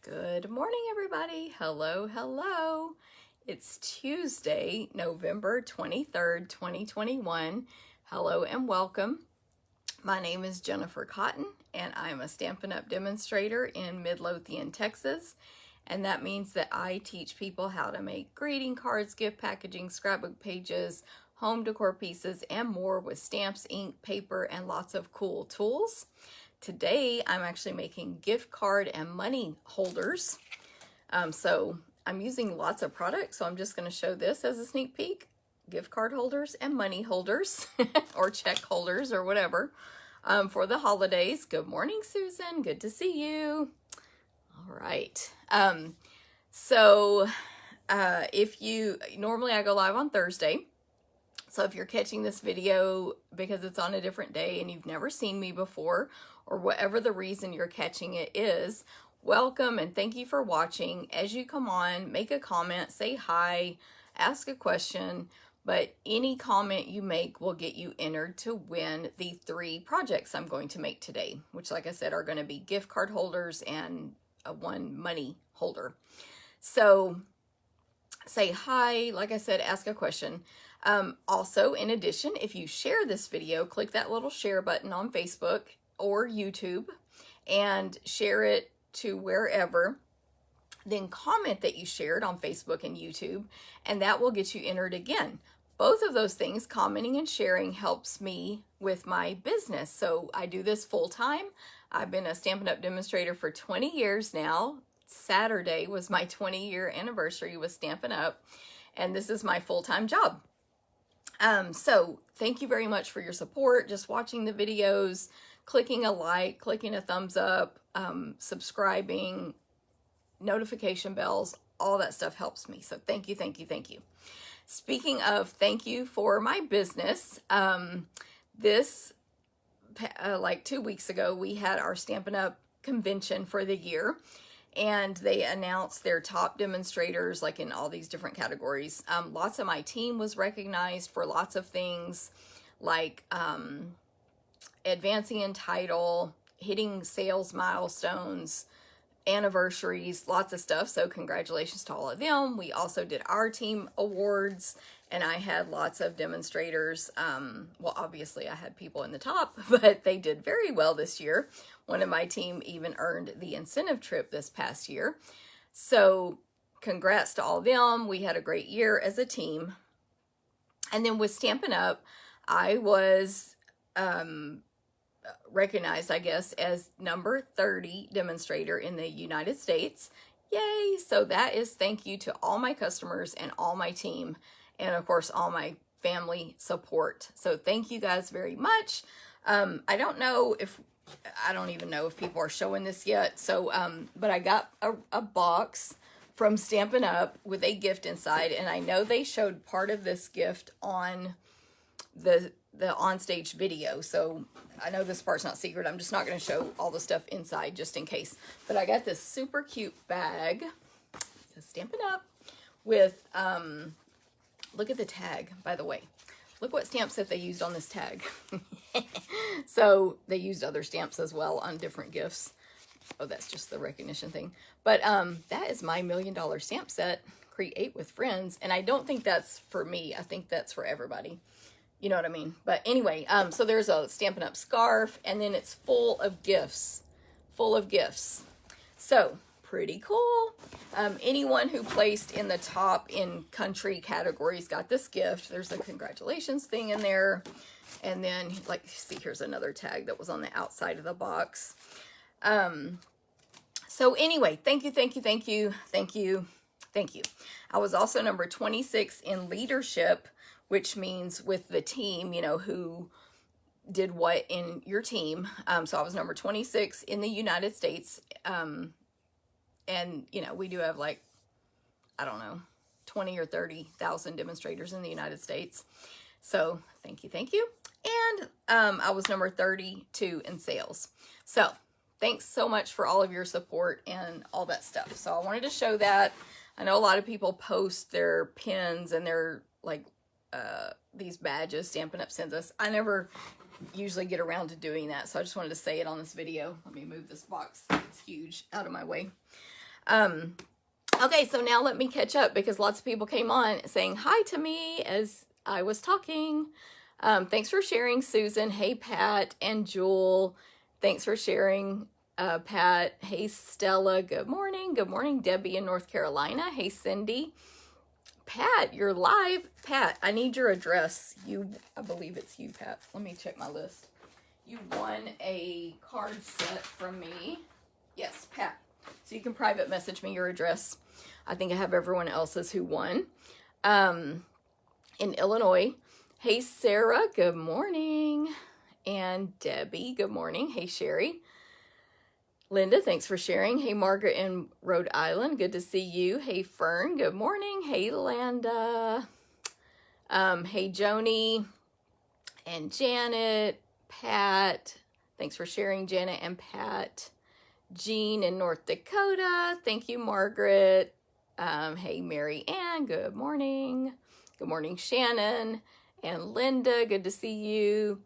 Good morning, everybody. Hello, hello. It's Tuesday, November 23rd, 2021. Hello and welcome. My name is Jennifer Cotton, and I'm a Stampin' Up! Demonstrator in Midlothian, Texas. And that means that I teach people how to make greeting cards, gift packaging, scrapbook pages, home decor pieces, and more with stamps, ink, paper, and lots of cool tools. Today, I'm actually making gift card and money holders. So I'm using lots of products, so I'm just going to show this as a sneak peek. Gift card holders and money holders or check holders or whatever for the holidays. Good morning, Susan. Good to see you. All right. Normally I go live on Thursday. So if you're catching this video because it's on a different day and you've never seen me before, or whatever the reason you're catching it is, welcome and thank you for watching. As you come on, make a comment, say hi, ask a question, but any comment you make will get you entered to win the 3 projects I'm going to make today, which, like I said, are going to be gift card holders and one money holder. So say hi, like I said, ask a question. Also, in addition, if you share this video, click that little share button on Facebook or YouTube and share it to wherever. Then comment that you shared on Facebook and YouTube, and that will get you entered again. Both of those things, commenting and sharing, helps me with my business. So I do this full time. I've been a Stampin' Up! Demonstrator for 20 years now. Saturday was my 20-year anniversary with Stampin' Up! And this is my full-time job. So thank you very much for your support, just watching the videos, clicking a like, clicking a thumbs up, subscribing, notification bells, all that stuff helps me. So thank you, thank you, thank you. Speaking of thank you for my business, like 2 weeks ago, we had our Stampin' Up! Convention for the year. And they announced their top demonstrators, like in all these different categories. Lots of my team was recognized for lots of things, like advancing in title, hitting sales milestones, anniversaries, lots of stuff. So congratulations to all of them. We also did our team awards, and I had lots of demonstrators. Well, obviously I had people in the top, but they did very well this year. One of my team even earned the incentive trip this past year. So congrats to all of them. We had a great year as a team. And then with Stampin' Up, I was recognized, I guess, as number 30 demonstrator in the United States. Yay! So that is thank you to all my customers and all my team, and of course all my family support. So thank you guys very much. I don't even know if people are showing this yet. So, but I got a box from Stampin' Up! With a gift inside, and I know they showed part of this gift on the onstage video, so I know this part's not secret. I'm just not going to show all the stuff inside just in case. But I got this super cute bag. It says Stampin' Up! With, look at the tag, by the way. Look what stamps that they used on this tag. So they used other stamps as well on different gifts. Oh, that's just the recognition thing. But that is my $1 million stamp set, Create with Friends. And I don't think that's for me. I think that's for everybody. You know what I mean? But anyway, so there's a Stampin' Up! Scarf, and then it's full of gifts. Full of gifts. So, pretty cool. Anyone who placed in the top in country categories got this gift. There's a congratulations thing in there. And then, like, see, here's another tag that was on the outside of the box. So anyway, thank you, thank you, thank you, thank you, thank you. I was also number 26 in leadership, which means with the team, you know, who did what in your team. So I was number 26 in the United States. And, you know, we do have like, I don't know, 20 or 30,000 demonstrators in the United States. So thank you, thank you. And I was number 32 in sales. So thanks so much for all of your support and all that stuff. So I wanted to show that. I know a lot of people post their pins and their, like, these badges Stampin' Up! Sends us. I never usually get around to doing that, so I just wanted to say it on this video. Let me move this box, it's huge, out of my way. Okay, so now let me catch up because lots of people came on saying hi to me as I was talking. Thanks for sharing, Susan. Hey, Pat and Jewel. Thanks for sharing, Pat. Hey, Stella. Good morning. Good morning, Debbie in North Carolina. Hey, Cindy. Pat, you're live. Pat, I need your address. I believe it's you, Pat. Let me check my list. You won a card set from me. Yes, Pat. So you can private message me your address. I think I have everyone else's who won. In Illinois. Hey, Sarah. Good morning. And Debbie. Good morning. Hey, Sherry. Linda, thanks for sharing. Hey, Margaret in Rhode Island. Good to see you. Hey, Fern. Good morning. Hey, Landa. Hey, Joni and Janet. Pat. Thanks for sharing, Janet and Pat. Jean in North Dakota. Thank you, Margaret. Hey, Mary Ann. Good morning. Good morning, Shannon and Linda. Good to see you.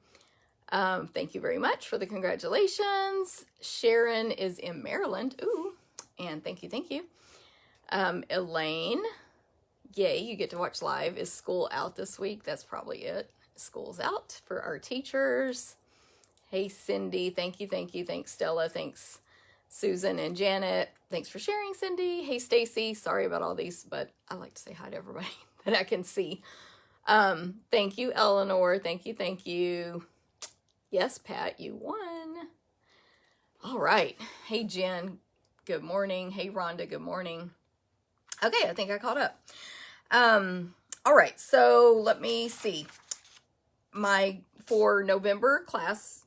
Thank you very much for the congratulations. Sharon is in Maryland. Ooh, and thank you. Elaine, yay, you get to watch live. Is school out this week? That's probably it. School's out for our teachers. Hey, Cindy, thank you. Thanks, Stella. Thanks, Susan and Janet. Thanks for sharing, Cindy. Hey, Stacy, sorry about all these, but I like to say hi to everybody that I can see. Thank you, Eleanor. Thank you. Yes, Pat, you won. All right. Hey, Jen. Good morning. Hey, Rhonda. Good morning. Okay, I think I caught up. All right. So let me see. For November classes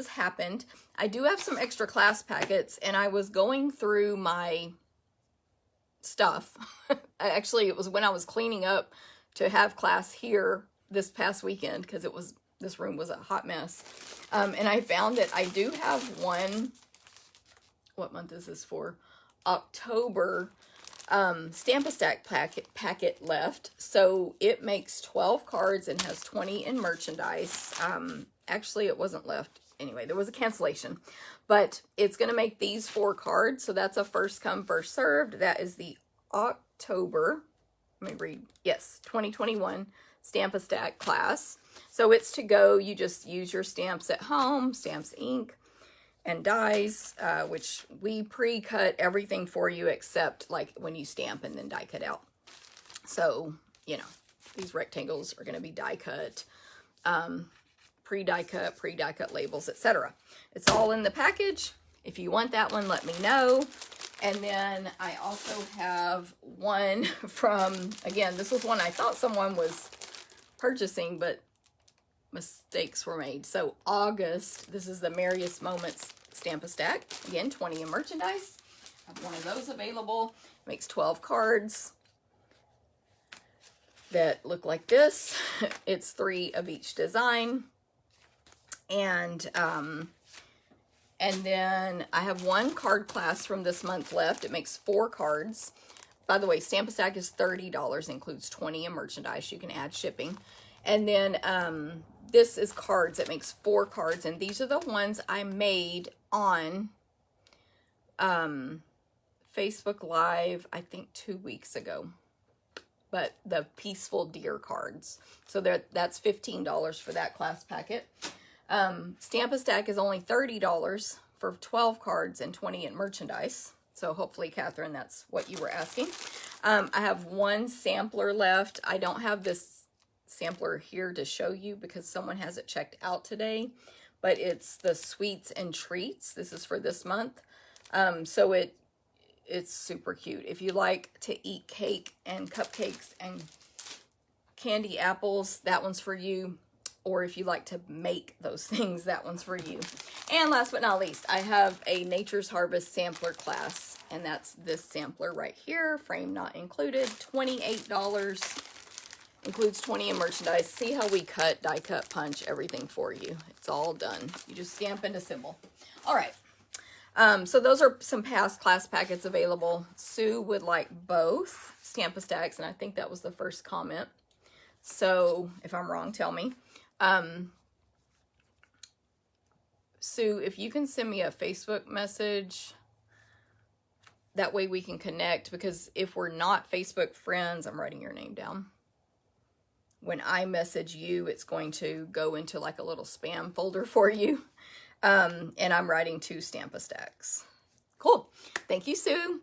happened. I do have some extra class packets, and I was going through my stuff. Actually, it was when I was cleaning up to have class here this past weekend because this room was a hot mess. And I found that I do have one, what month is this for? October Stamp-A-Stack packet left. So it makes 12 cards and has 20 in merchandise. Actually, it wasn't left. Anyway, there was a cancellation. But it's going to make these 4 cards. So that's a first come, first served. That is the October, let me read, yes, 2021 Stamp-A-Stack class. So it's to go. You just use your stamps at home, Stamps Ink, and dies, which we pre-cut everything for you except like when you stamp and then die cut out. So, you know, these rectangles are going to be die cut, pre-die cut labels, etc. It's all in the package. If you want that one, let me know. And then I also have one from, again, this was one I thought someone was purchasing, but mistakes were made. So August, this is the Merriest Moments Stamp-A-Stack. Again, 20 in merchandise. I have one of those available. Makes 12 cards that look like this. It's 3 of each design. And then I have one card class from this month left. It makes 4 cards. By the way, Stamp-A-Stack is $30, includes 20 in merchandise. You can add shipping. And then this is cards. It makes 4 cards. And these are the ones I made on Facebook Live, I think 2 weeks ago. But the Peaceful Deer cards. So that's $15 for that class packet. Stamp-A-Stack is only $30 for 12 cards and 20 in merchandise. So hopefully, Catherine, that's what you were asking. I have one sampler left. I don't have this sampler here to show you because someone has it checked out today. But it's the Sweets and Treats. This is for this month. So it's super cute. If you like to eat cake and cupcakes and candy apples, that one's for you. Or if you like to make those things, that one's for you. And last but not least, I have a Nature's Harvest sampler class. And that's this sampler right here. Frame not included. $28. Includes 20 in merchandise. See how we cut, die cut, punch, everything for you. It's all done. You just stamp and assemble. All right. So those are some past class packets available. Sue would like both Stamp-A-Stacks. And I think that was the first comment. So if I'm wrong, tell me. Sue, if you can send me a Facebook message, that way we can connect, because if we're not Facebook friends, I'm writing your name down. When I message you, it's going to go into like a little spam folder for you. And I'm writing 2 Stamp-A-Stacks. Cool. Thank you, Sue.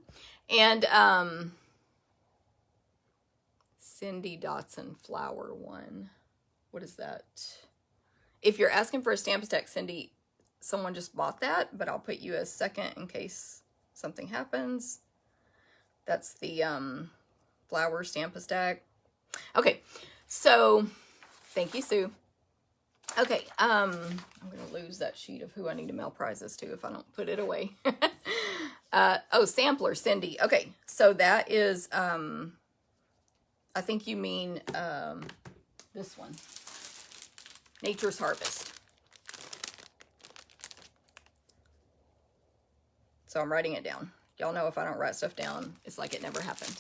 And Cindy Dotson Flower 1. What is that? If you're asking for a Stamp-A-Stack, Cindy, someone just bought that, but I'll put you as second in case something happens. That's the flower Stamp-A-Stack. Okay, so thank you, Sue. Okay, I'm gonna lose that sheet of who I need to mail prizes to if I don't put it away. Oh, sampler, Cindy. Okay, so that is I think you mean this one, Nature's Harvest. So I'm writing it down. Y'all know if I don't write stuff down, it's like it never happened.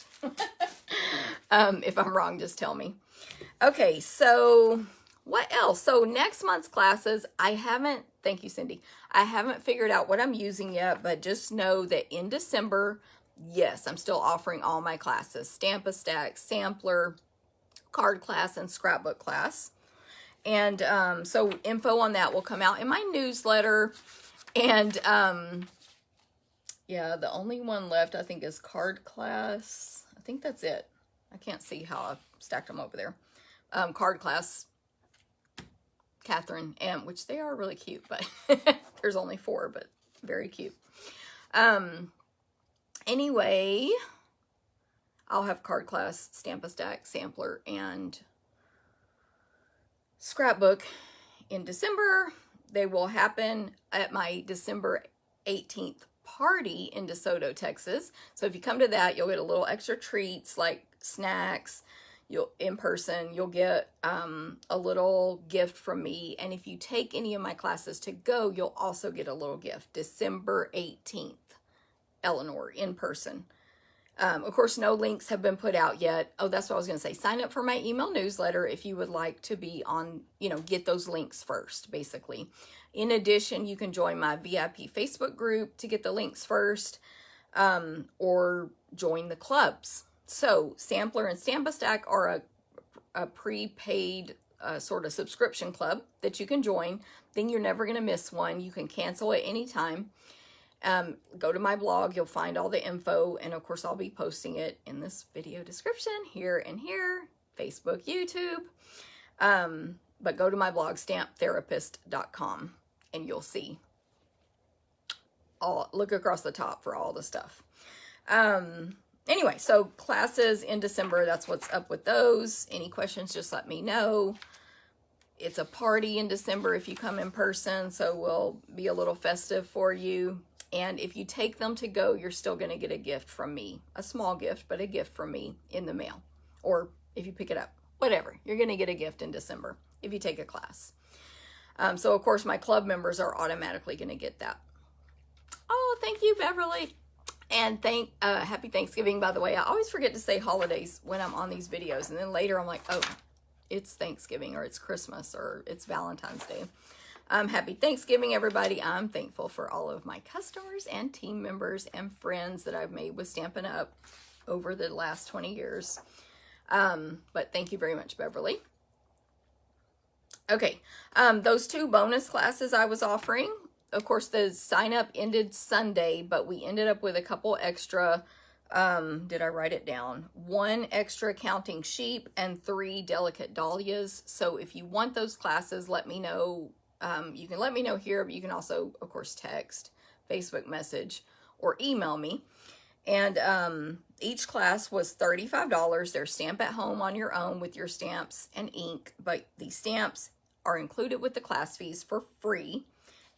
If I'm wrong, just tell me. Okay, so what else? So next month's classes, thank you, Cindy. I haven't figured out what I'm using yet, but just know that in December, yes, I'm still offering all my classes. Stamp-A-Stack, Sampler, Card class, and Scrapbook class. And so info on that will come out in my newsletter. And yeah, the only one left, I think, is Card class. I think that's it. I can't see how I've stacked them over there. Card class, Catherine, and which they are really cute, but there's only 4, but very cute. Anyway, I'll have Card class, Stamp-A-Stack, Sampler, and Scrapbook in December. They will happen at my December 18th party in DeSoto, Texas. So if you come to that, you'll get a little extra treats like snacks. You'll get a little gift from me. And if you take any of my classes to go, you'll also get a little gift. December 18th, Eleanor, in person. Of course, no links have been put out yet. Oh, that's what I was going to say. Sign up for my email newsletter if you would like to be on, get those links first, basically. In addition, you can join my VIP Facebook group to get the links first, or join the clubs. So Sampler and Stamp-A-Stack are a prepaid sort of subscription club that you can join. Then you're never going to miss one. You can cancel at any time. Go to my blog. You'll find all the info. And of course, I'll be posting it in this video description here and here, Facebook, YouTube. But go to my blog, stamptherapist.com, and you'll see look across the top for all the stuff. Anyway, so classes in December, that's what's up with those. Any questions, just let me know. It's a party in December if you come in person, so we'll be a little festive for you. And if you take them to go, you're still going to get a gift from me. A small gift, but a gift from me in the mail. Or if you pick it up, whatever. You're going to get a gift in December if you take a class. So, of course, my club members are automatically going to get that. Oh, thank you, Beverly. And happy Thanksgiving, by the way. I always forget to say holidays when I'm on these videos. And then later I'm like, oh, it's Thanksgiving, or it's Christmas, or it's Valentine's Day. Happy Thanksgiving, everybody. I'm thankful for all of my customers and team members and friends that I've made with Stampin' Up over the last 20 years. But thank you very much, Beverly. Okay, those 2 bonus classes I was offering, of course, the sign up ended Sunday, but we ended up with a couple extra, did I write it down? 1 extra counting sheep and 3 delicate dahlias. So if you want those classes, let me know. You can let me know here, but you can also, of course, text, Facebook message, or email me. And each class was $35. They're stamp at home on your own with your stamps and ink, but the stamps are included with the class fees for free.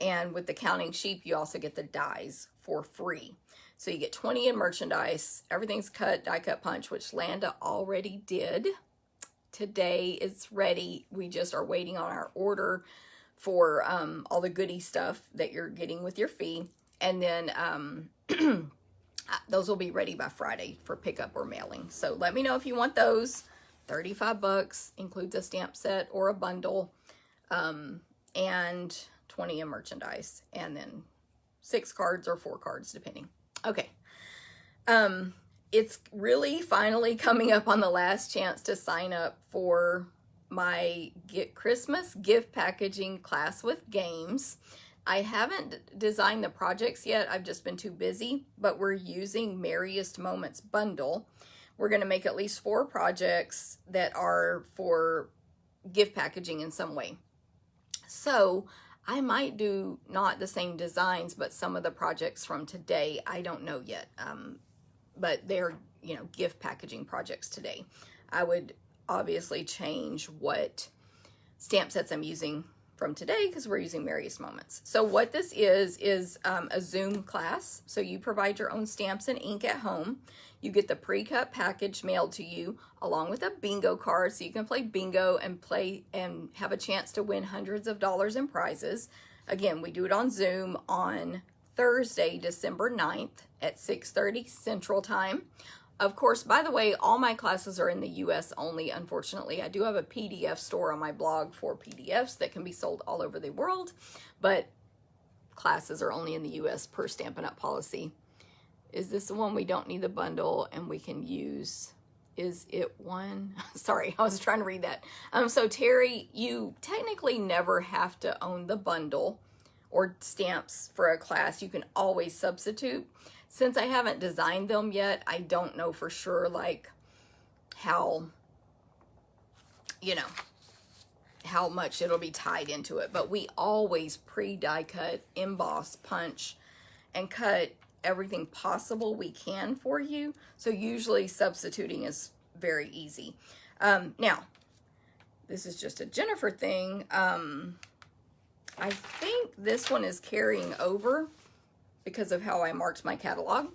And with the counting sheep, you also get the dies for free. So you get 20 in merchandise. Everything's cut, die cut punch, which Landa already did. Today it's ready. We just are waiting on our order for all the goodie stuff that you're getting with your fee. And then those will be ready by Friday for pickup or mailing. So let me know if you want those. 35 bucks, includes a stamp set or a bundle, and 20 in merchandise, and then 6 cards or 4 cards depending. Okay, It's really finally coming up on the last chance to sign up for my Christmas gift packaging class with games. I haven't designed the projects yet. I've just been too busy, but we're using Merriest Moments bundle. We're going to make at least 4 projects that are for gift packaging in some way. So I might do not the same designs, but some of the projects from today. I don't know yet. But they're, you know, gift packaging projects today. I would obviously change what stamp sets I'm using from today because we're using Merriest Moments. So what this is a Zoom class. So you provide your own stamps and ink at home. You get the pre-cut package mailed to you along with a bingo card so you can play bingo and play and have a chance to win hundreds of dollars in prizes. Again, we do it on Zoom on Thursday, December 9th at 6:30 Central Time. Of course, by the way, all my classes are in the US only, unfortunately. I do have a PDF store on my blog for PDFs that can be sold all over the world, but classes are only in the US per Stampin' Up policy. Is this the one we don't need the bundle and we can use? Is it one? Sorry, I was trying to read that. So Terry, you technically never have to own the bundle or stamps for a class. You can always substitute. Since I haven't designed them yet, I don't know for sure like how, you know, how much it'll be tied into it. But we always pre-die cut, emboss, punch, and cut everything possible we can for you. So usually substituting is very easy. Now, this is just a Jennifer thing. I think this one is carrying over because of how I marked my catalog.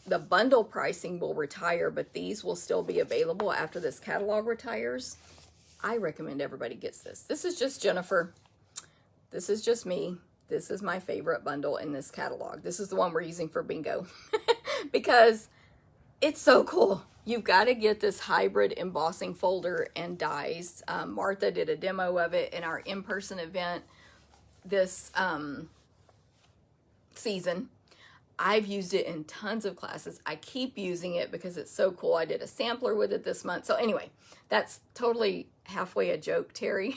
The bundle pricing will retire, but these will still be available after this catalog retires. I recommend everybody gets this. This is just Jennifer. This is just me. This is my favorite bundle in this catalog. This is the one we're using for bingo because it's so cool. You've got to get this hybrid embossing folder and dies. Martha did a demo of it in our in-person event this season. I've used it in tons of classes. I keep using it because it's so cool. I did a sampler with it this month. So anyway, that's totally halfway a joke, Terry.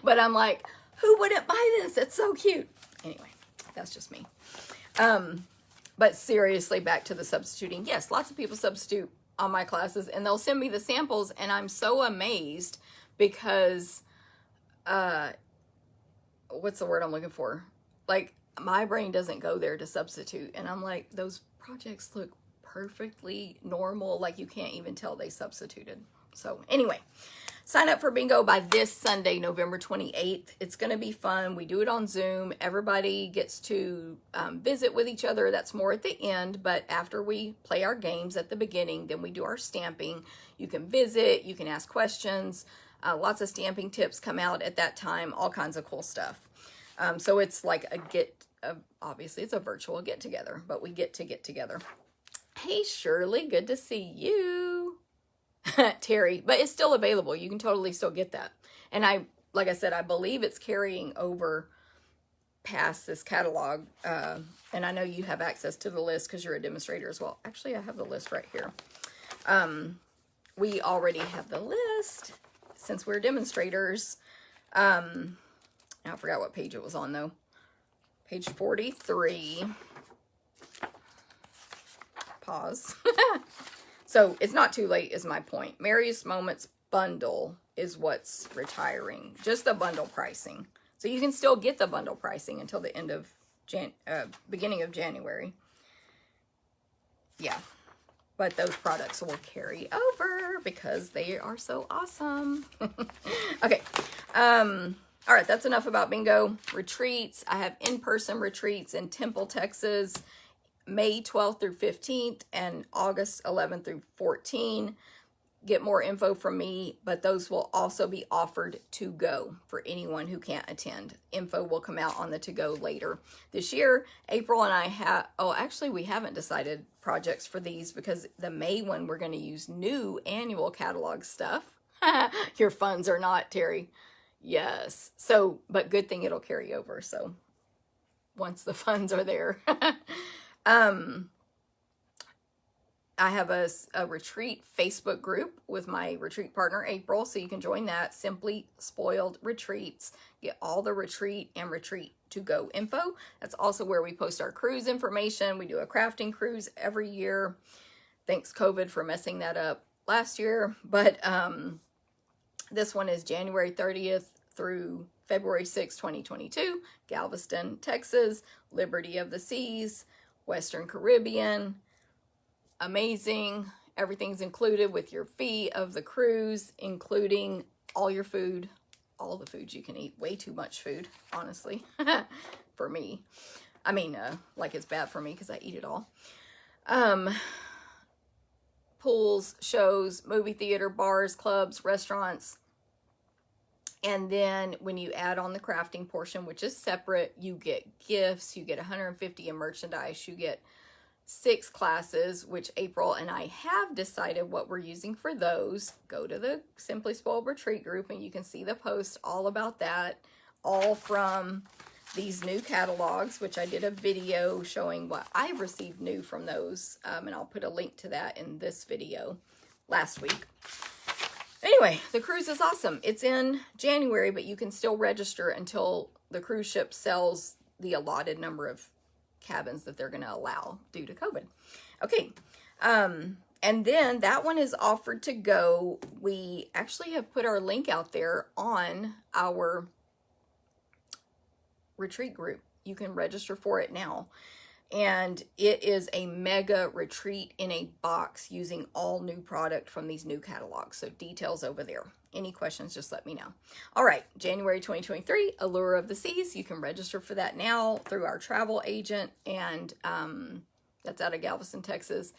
But I'm like, who wouldn't buy this? It's so cute. Anyway, that's just me. But seriously, back to the substituting. Yes, lots of people substitute on my classes and they'll send me the samples and I'm so amazed because, what's the word I'm looking for? Like, my brain doesn't go there to substitute. And I'm like, those projects look perfectly normal. Like you can't even tell they substituted. So anyway, sign up for bingo by this Sunday, November 28th. It's going to be fun. We do it on Zoom. Everybody gets to visit with each other. That's more at the end. But after we play our games at the beginning, then we do our stamping. You can visit. You can ask questions. Lots of stamping tips come out at that time. All kinds of cool stuff. So it's like obviously it's a virtual get together, but we get together. Hey, Shirley, good to see you. Terry, but it's still available. You can totally still get that. And like I said, I believe it's carrying over past this catalog. And I know you have access to the list because you're a demonstrator as well. Actually, I have the list right here. We already have the list since we're demonstrators. I forgot what page it was on though. Page 43. Pause. So it's not too late is my point. Merriest Moments bundle is what's retiring. Just the bundle pricing. So you can still get the bundle pricing until the end of beginning of January. Yeah. But those products will carry over because they are so awesome. Okay. All right, that's enough about bingo. Retreats. I have in-person retreats in Temple, Texas, May 12th through 15th and August 11th through 14th. Get more info from me, but those will also be offered to go for anyone who can't attend. Info will come out on the to go later. This year, April and I have, actually we haven't decided projects for these because the May one we're going to use new annual catalog stuff. Your funds are not, Terry. Yes. So, but good thing it'll carry over. So once the funds are there. I have a retreat Facebook group with my retreat partner, April, so you can join that. Simply Spoiled Retreats. Get all the retreat and retreat to go info. That's also where we post our cruise information. We do a crafting cruise every year. Thanks COVID for messing that up last year. But this one is January 30th through February 6, 2022. Galveston, Texas. Liberty of the Seas. Western Caribbean. Amazing. Everything's included with your fee of the cruise, including all your food, all the foods you can eat. Way too much food, honestly, for me. I mean, like it's bad for me because I eat it all. Pools, shows, movie theater, bars, clubs, restaurants. And then when you add on the crafting portion, which is separate, you get gifts, you get 150 in merchandise, you get 6 classes, which April and I have decided what we're using for those. Go to the Simply Spoiled Retreat group and you can see the post all about that, all from these new catalogs, which I did a video showing what I've received new from those, and I'll put a link to that in this video last week. Anyway, the cruise is awesome. It's in January, but you can still register until the cruise ship sells the allotted number of cabins that they're going to allow due to COVID. Okay. And then that one is offered to go. We actually have put our link out there on our retreat group. You can register for it now. And it is a mega retreat in a box using all new product from these new catalogs. So details over there. Any questions, just let me know. All right, January 2023, Allure of the Seas. You can register for that now through our travel agent. And that's out of Galveston, Texas.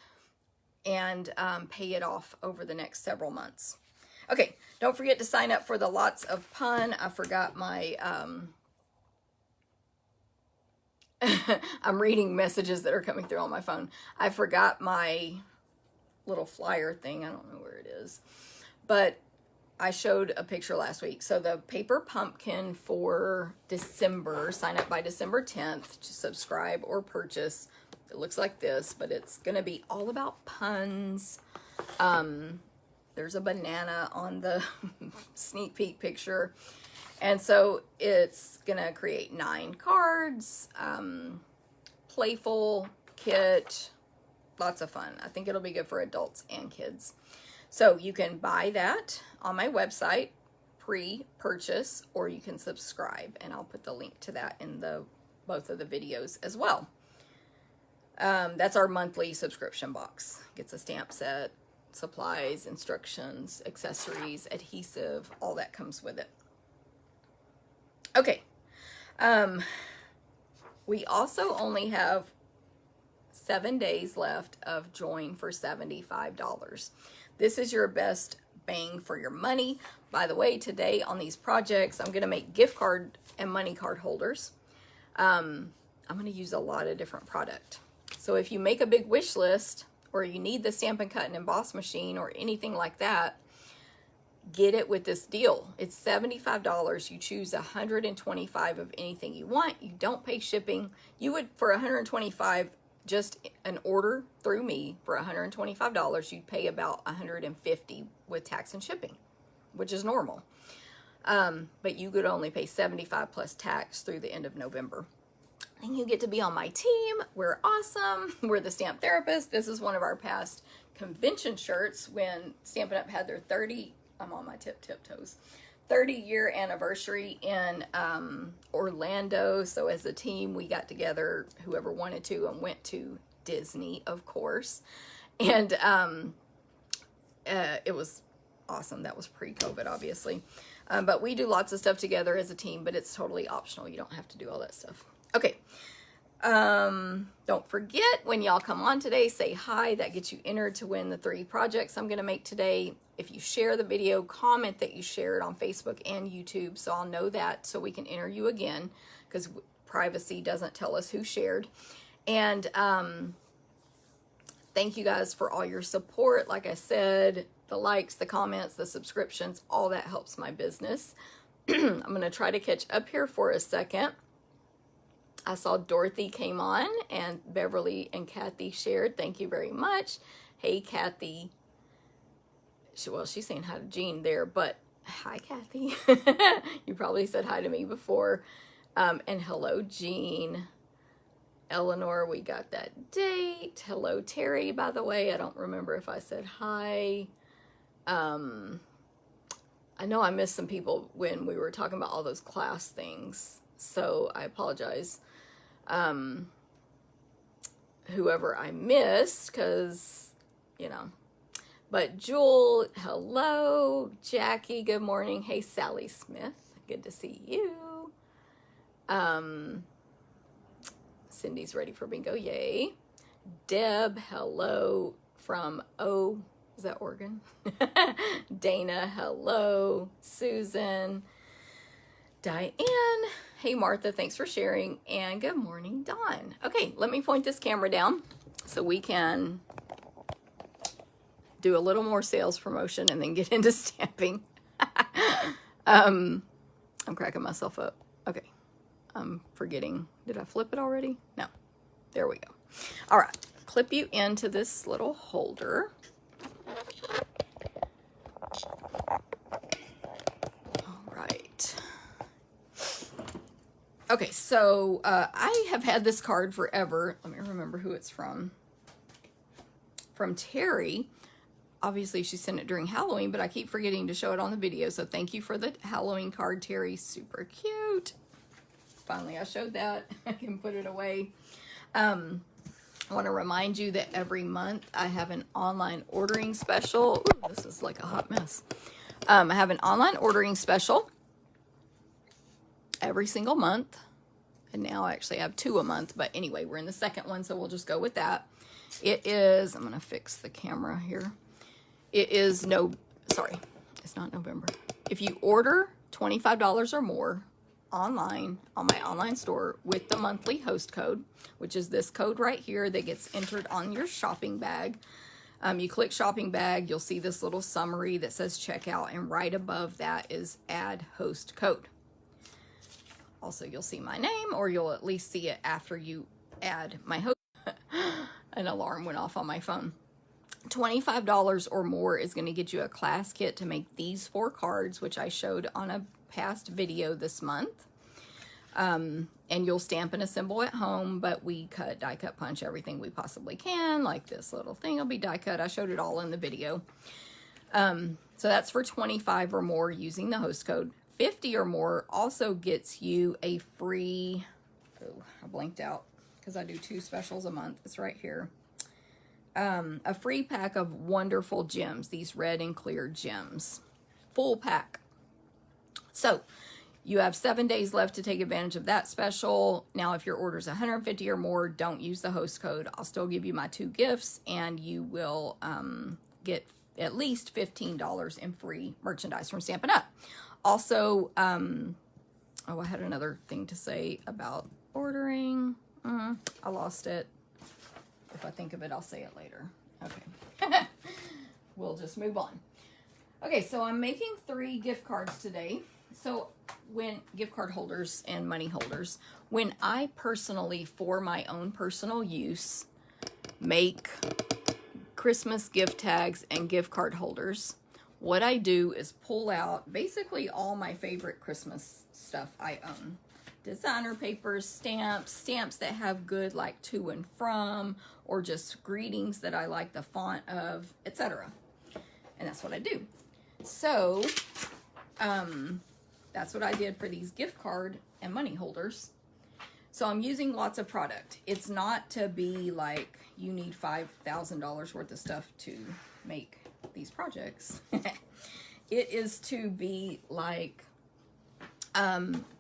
And pay it off over the next several months. Okay, don't forget to sign up for the Lots of Pun. I forgot my... I'm reading messages that are coming through on my phone. I forgot my little flyer thing. I don't know where it is. But I showed a picture last week. So the paper pumpkin for December, sign up by December 10th to subscribe or purchase. It looks like this, but it's going to be all about puns. There's a banana on the sneak peek picture. And so it's going to create 9 cards, playful kit, lots of fun. I think it'll be good for adults and kids. So you can buy that on my website, pre-purchase, or you can subscribe. And I'll put the link to that in both of the videos as well. That's our monthly subscription box. Gets a stamp set, supplies, instructions, accessories, adhesive, all that comes with it. Okay, we also only have 7 days left of Join for $75. This is your best bang for your money. By the way, today on these projects, I'm going to make gift card and money card holders. I'm going to use a lot of different product. So if you make a big wish list or you need the Stampin' Cut and Emboss machine or anything like that, get it with this deal. It's $75. You choose 125 of anything you want. You don't pay shipping. You would, for 125, just an order through me for $125, you'd pay about $150 with tax and shipping, which is normal. But you could only pay $75 plus tax through the end of November. And you get to be on my team. We're awesome. We're the Stamp Therapists. This is one of our past convention shirts when Stampin' Up! Had their 30... I'm on my tiptoes. 30-year anniversary in Orlando. So as a team, we got together, whoever wanted to, and went to Disney, of course. And it was awesome. That was pre-COVID, obviously. But we do lots of stuff together as a team, but it's totally optional. You don't have to do all that stuff. Okay. Don't forget, when y'all come on today, say hi. That gets you entered to win the 3 projects I'm going to make today. If you share the video, comment that you shared on Facebook and YouTube, so I'll know that, so we can enter you again, because privacy doesn't tell us who shared. And thank you guys for all your support. Like I said, the likes, the comments, the subscriptions, all that helps my business. I'm going to try to catch up here for a second. I saw Dorothy came on and Beverly and Kathy shared. Thank you very much. Hey, Kathy. Well, she's saying hi to Jean there, but hi, Kathy. You probably said hi to me before. And hello, Jean. Eleanor, we got that date. Hello, Terry, by the way. I don't remember if I said hi. I know I missed some people when we were talking about all those class things, so I apologize. Whoever I missed, because, you know. But Jewel, hello. Jackie, good morning. Hey, Sally Smith, good to see you. Cindy's ready for bingo, yay. Deb, hello from, is that Oregon? Dana, hello. Susan. Diane, hey Martha, thanks for sharing. And good morning, Dawn. Okay, let me point this camera down so we can do a little more sales promotion and then get into stamping. I'm cracking myself up. Okay, I'm forgetting. Did I flip it already? No. There we go. All right, clip you into this little holder. All right. Okay, so I have had this card forever. Let me remember who it's from. From Terry. Obviously, she sent it during Halloween, but I keep forgetting to show it on the video. So thank you for the Halloween card, Terry. Super cute. Finally, I showed that. I can put it away. I want to remind you that every month I have an online ordering special. Ooh, this is like a hot mess. I have an online ordering special every single month. And now I actually have 2 a month. But anyway, we're in the second one, so we'll just go with that. It is, I'm going to fix the camera here. It is it's not November. If you order $25 or more online on my online store with the monthly host code, which is this code right here that gets entered on your shopping bag. You click shopping bag, you'll see this little summary that says checkout, and right above that is add host code. Also, you'll see my name, or you'll at least see it after you add my host. An alarm went off on my phone. $25 or more is going to get you a class kit to make these 4 cards, which I showed on a past video this month. And you'll stamp and assemble at home, but we cut, die cut, punch everything we possibly can. Like this little thing will be die cut. I showed it all in the video. So that's for 25 or more using the host code. 50 or more also gets you a free, I blanked out because I do 2 specials a month. It's right here. A free pack of wonderful gems, these red and clear gems. Full pack. So you have 7 days left to take advantage of that special. Now, if your order is 150 or more, don't use the host code. I'll still give you my 2 gifts, and you will get at least $15 in free merchandise from Stampin' Up. Also, I had another thing to say about ordering. I lost it. If I think of it, I'll say it later. Okay. We'll just move on. Okay, so I'm making 3 gift cards today. So when gift card holders and money holders, when I personally, for my own personal use, make Christmas gift tags and gift card holders, what I do is pull out basically all my favorite Christmas stuff I own. Designer papers, stamps that have good like to and from, or just greetings that I like the font of, etc. And that's what I do. So, that's what I did for these gift card and money holders. So I'm using lots of product. It's not to be like you need $5,000 worth of stuff to make these projects. It is to be like,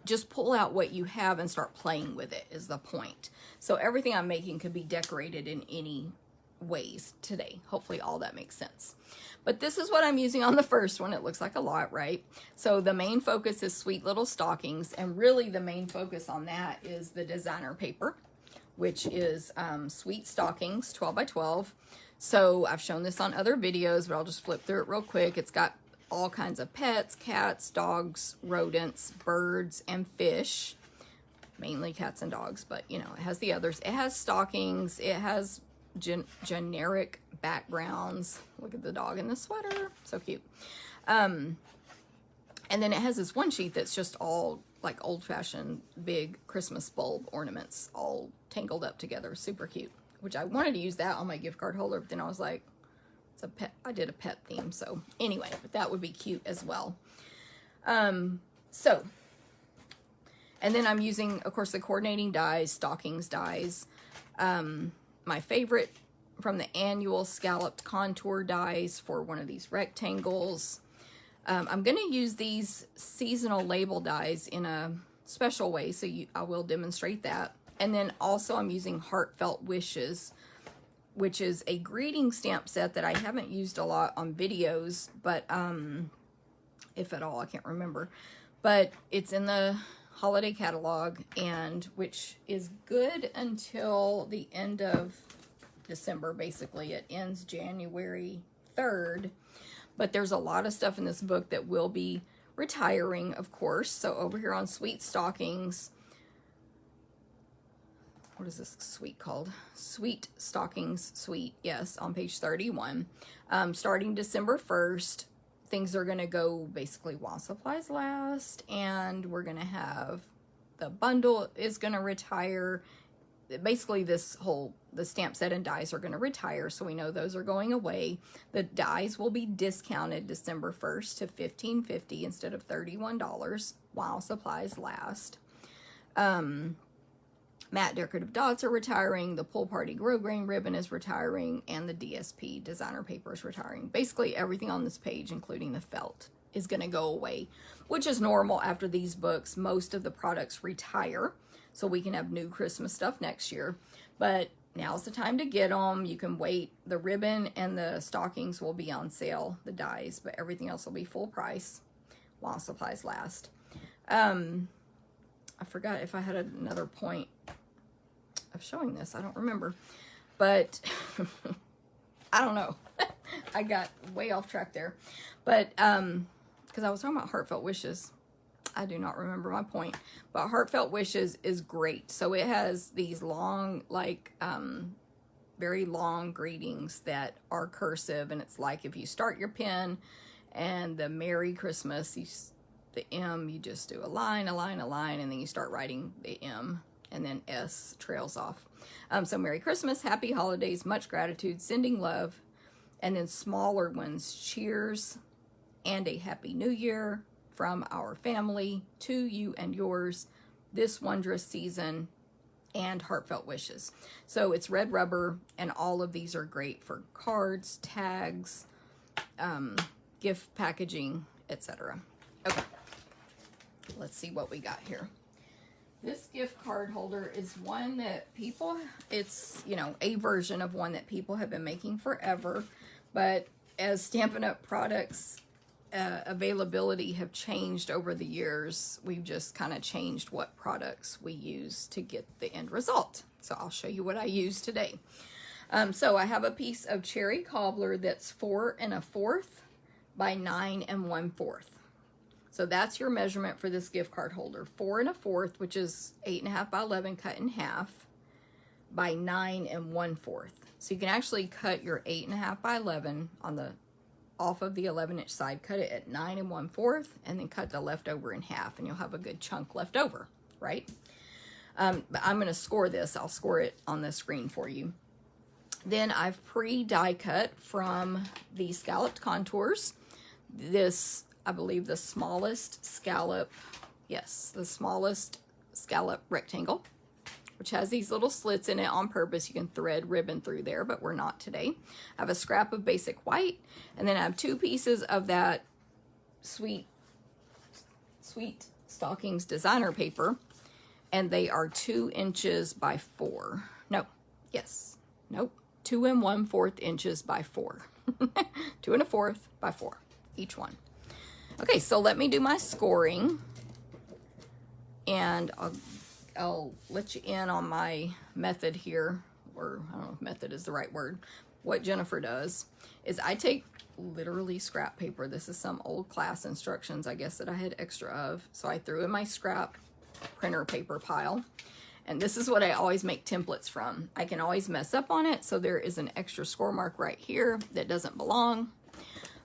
just pull out what you have and start playing with it is the point. So everything I'm making could be decorated in any ways today. Hopefully all that makes sense. But this is what I'm using on the first one. It looks like a lot, right? So the main focus is Sweet Little Stockings, and really the main focus on that is the designer paper, which is Sweet Stockings 12 by 12. So I've shown this on other videos, but I'll just flip through it real quick. It's got all kinds of pets, cats, dogs, rodents, birds, and fish. Mainly cats and dogs, but you know, it has the others. It has stockings. It has generic backgrounds. Look at the dog in the sweater. So cute. And then it has this one sheet that's just all like old-fashioned big Christmas bulb ornaments all tangled up together. Super cute. Which I wanted to use that on my gift card holder, but then I was like, it's a pet. I did a pet theme. So anyway, but that would be cute as well. And then I'm using, of course, the coordinating dies, stockings dies. My favorite from the annual scalloped contour dies for one of these rectangles. I'm going to use these seasonal label dies in a special way, so I will demonstrate that. And then also I'm using Heartfelt Wishes, which is a greeting stamp set that I haven't used a lot on videos, but if at all, I can't remember. But it's in the holiday catalog, and which is good until the end of December, basically. It ends January 3rd. But there's a lot of stuff in this book that will be retiring, of course. So over here on Sweet Stockings, what is this suite called? Sweet Stockings Suite, yes, on page 31. Starting December 1st, things are going to go basically while supplies last, and we're going to have the bundle is going to retire. Basically, the stamp set and dies are going to retire, so we know those are going away. The dies will be discounted December 1st to $15.50 instead of $31 while supplies last. Matte decorative dots are retiring, the Pull Party Grosgrain ribbon is retiring, and the DSP designer paper is retiring. Basically, everything on this page, including the felt, is going to go away, which is normal after these books. Most of the products retire, so we can have new Christmas stuff next year. But now's the time to get them. You can wait. The ribbon and the stockings will be on sale, the dies, but everything else will be full price while supplies last. I forgot if I had another point of showing this. I don't remember, but I don't know. I got way off track there, but because I was talking about Heartfelt Wishes, I do not remember my point. But Heartfelt Wishes is great. So it has these long, like very long greetings that are cursive, and it's like if you start your pen and the Merry Christmas, the M, you just do a line, a line, a line, and then you start writing the M, and then S trails off. So Merry Christmas, Happy Holidays, much gratitude, sending love, and then smaller ones, cheers, and a Happy New Year from our family to you and yours this wondrous season, and Heartfelt Wishes. So it's red rubber, and all of these are great for cards, tags, gift packaging, etc. Okay, let's see what we got here. This gift card holder is one that people, it's, you know, a version of one that people have been making forever, but as Stampin' Up! Products availability have changed over the years, we've just kind of changed what products we use to get the end result. So I'll show you what I use today. So I have a piece of cherry cobbler that's 4 1/4 by 9 1/4. So that's your measurement for this gift card holder. 4 1/4, which is 8 1/2 by 11 cut in half, by 9 1/4. So you can actually cut your 8 1/2 by 11 on the off of the 11-inch side, cut it at 9 1/4, and then cut the leftover in half, and you'll have a good chunk left over, right? But I'm going to score this. I'll score it on the screen for you. Then I've pre-die cut from the scalloped contours. This, I believe, the smallest scallop, yes, the smallest scallop rectangle, which has these little slits in it on purpose. You can thread ribbon through there, but we're not today. I have a scrap of basic white, and then I have 2 pieces of that Sweet Stockings designer paper, and they are 2 inches by 4. No, yes, nope, 2 1/4 inches by 4. 2 1/4 by 4, each one. Okay, so let me do my scoring, and I'll let you in on my method here, or I don't know if method is the right word. What Jennifer does is I take literally scrap paper. This is some old class instructions, I guess, that I had extra of. So I threw in my scrap printer paper pile. And this is what I always make templates from. I can always mess up on it, so there is an extra score mark right here that doesn't belong.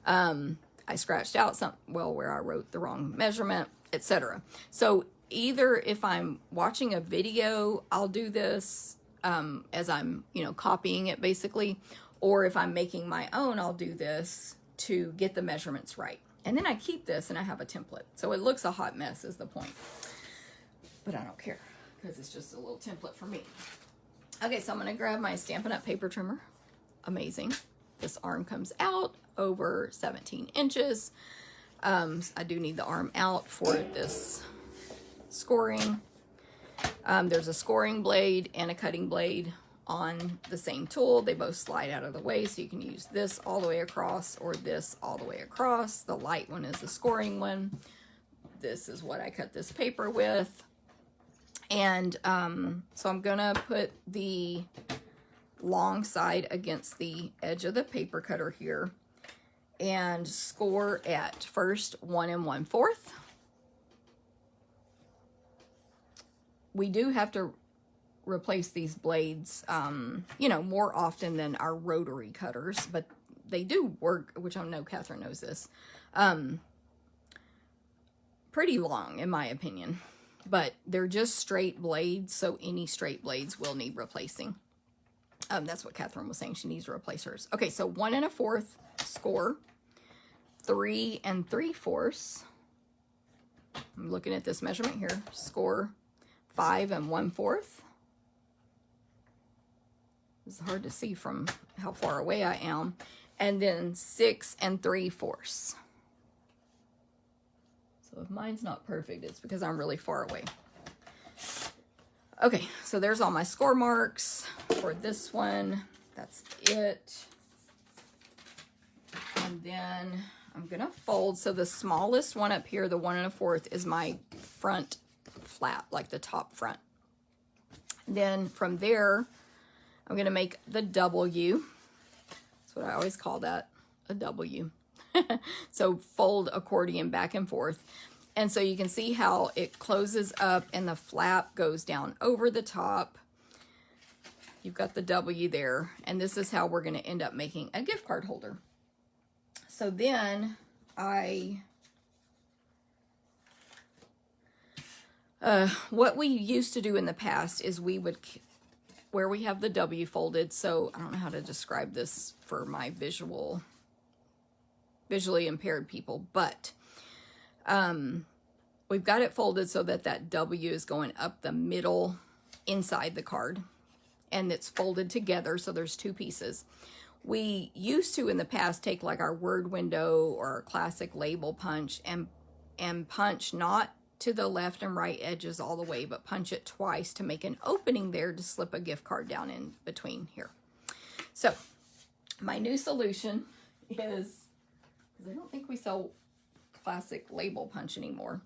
I scratched out where I wrote the wrong measurement, etc. So either if I'm watching a video, I'll do this as I'm, copying it basically, or if I'm making my own, I'll do this to get the measurements right. And then I keep this and I have a template. So it looks a hot mess is the point. But I don't care because it's just a little template for me. Okay, so I'm going to grab my Stampin' Up! Paper trimmer. Amazing. This arm comes out over 17 inches. I do need the arm out for this scoring. There's a scoring blade and a cutting blade on the same tool. They both slide out of the way, so you can use this all the way across or this all the way across. The light one is the scoring one. This is what I cut this paper with. And so I'm gonna put the long side against the edge of the paper cutter here and score at first 1 1/4. We do have to replace these blades, more often than our rotary cutters, but they do work, which I know Catherine knows this, pretty long in my opinion, but they're just straight blades, so any straight blades will need replacing. That's what Catherine was saying, she needs to replace hers. Okay, so 1 1/4 score, 3 3/4. I'm looking at this measurement here, score 5 1/4. It's hard to see from how far away I am. And then 6 3/4. So if mine's not perfect, it's because I'm really far away. Okay, so there's all my score marks for this one. That's it. And then I'm gonna fold. So the smallest one up here, the 1 1/4, is my front flap, like the top front. Then from there, I'm going to make the W. That's what I always call that, a W. So fold accordion back and forth. And so you can see how it closes up and the flap goes down over the top. You've got the W there. And this is how we're going to end up making a gift card holder. So then what we used to do in the past is we would, where we have the W folded, so I don't know how to describe this for my visually impaired people, but we've got it folded so that that W is going up the middle inside the card, and it's folded together, so there's two pieces. We used to in the past take like our word window or our classic label punch and punch not to the left and right edges all the way, but punch it twice to make an opening there to slip a gift card down in between here. So my new solution is, because I don't think we sell classic label punch anymore.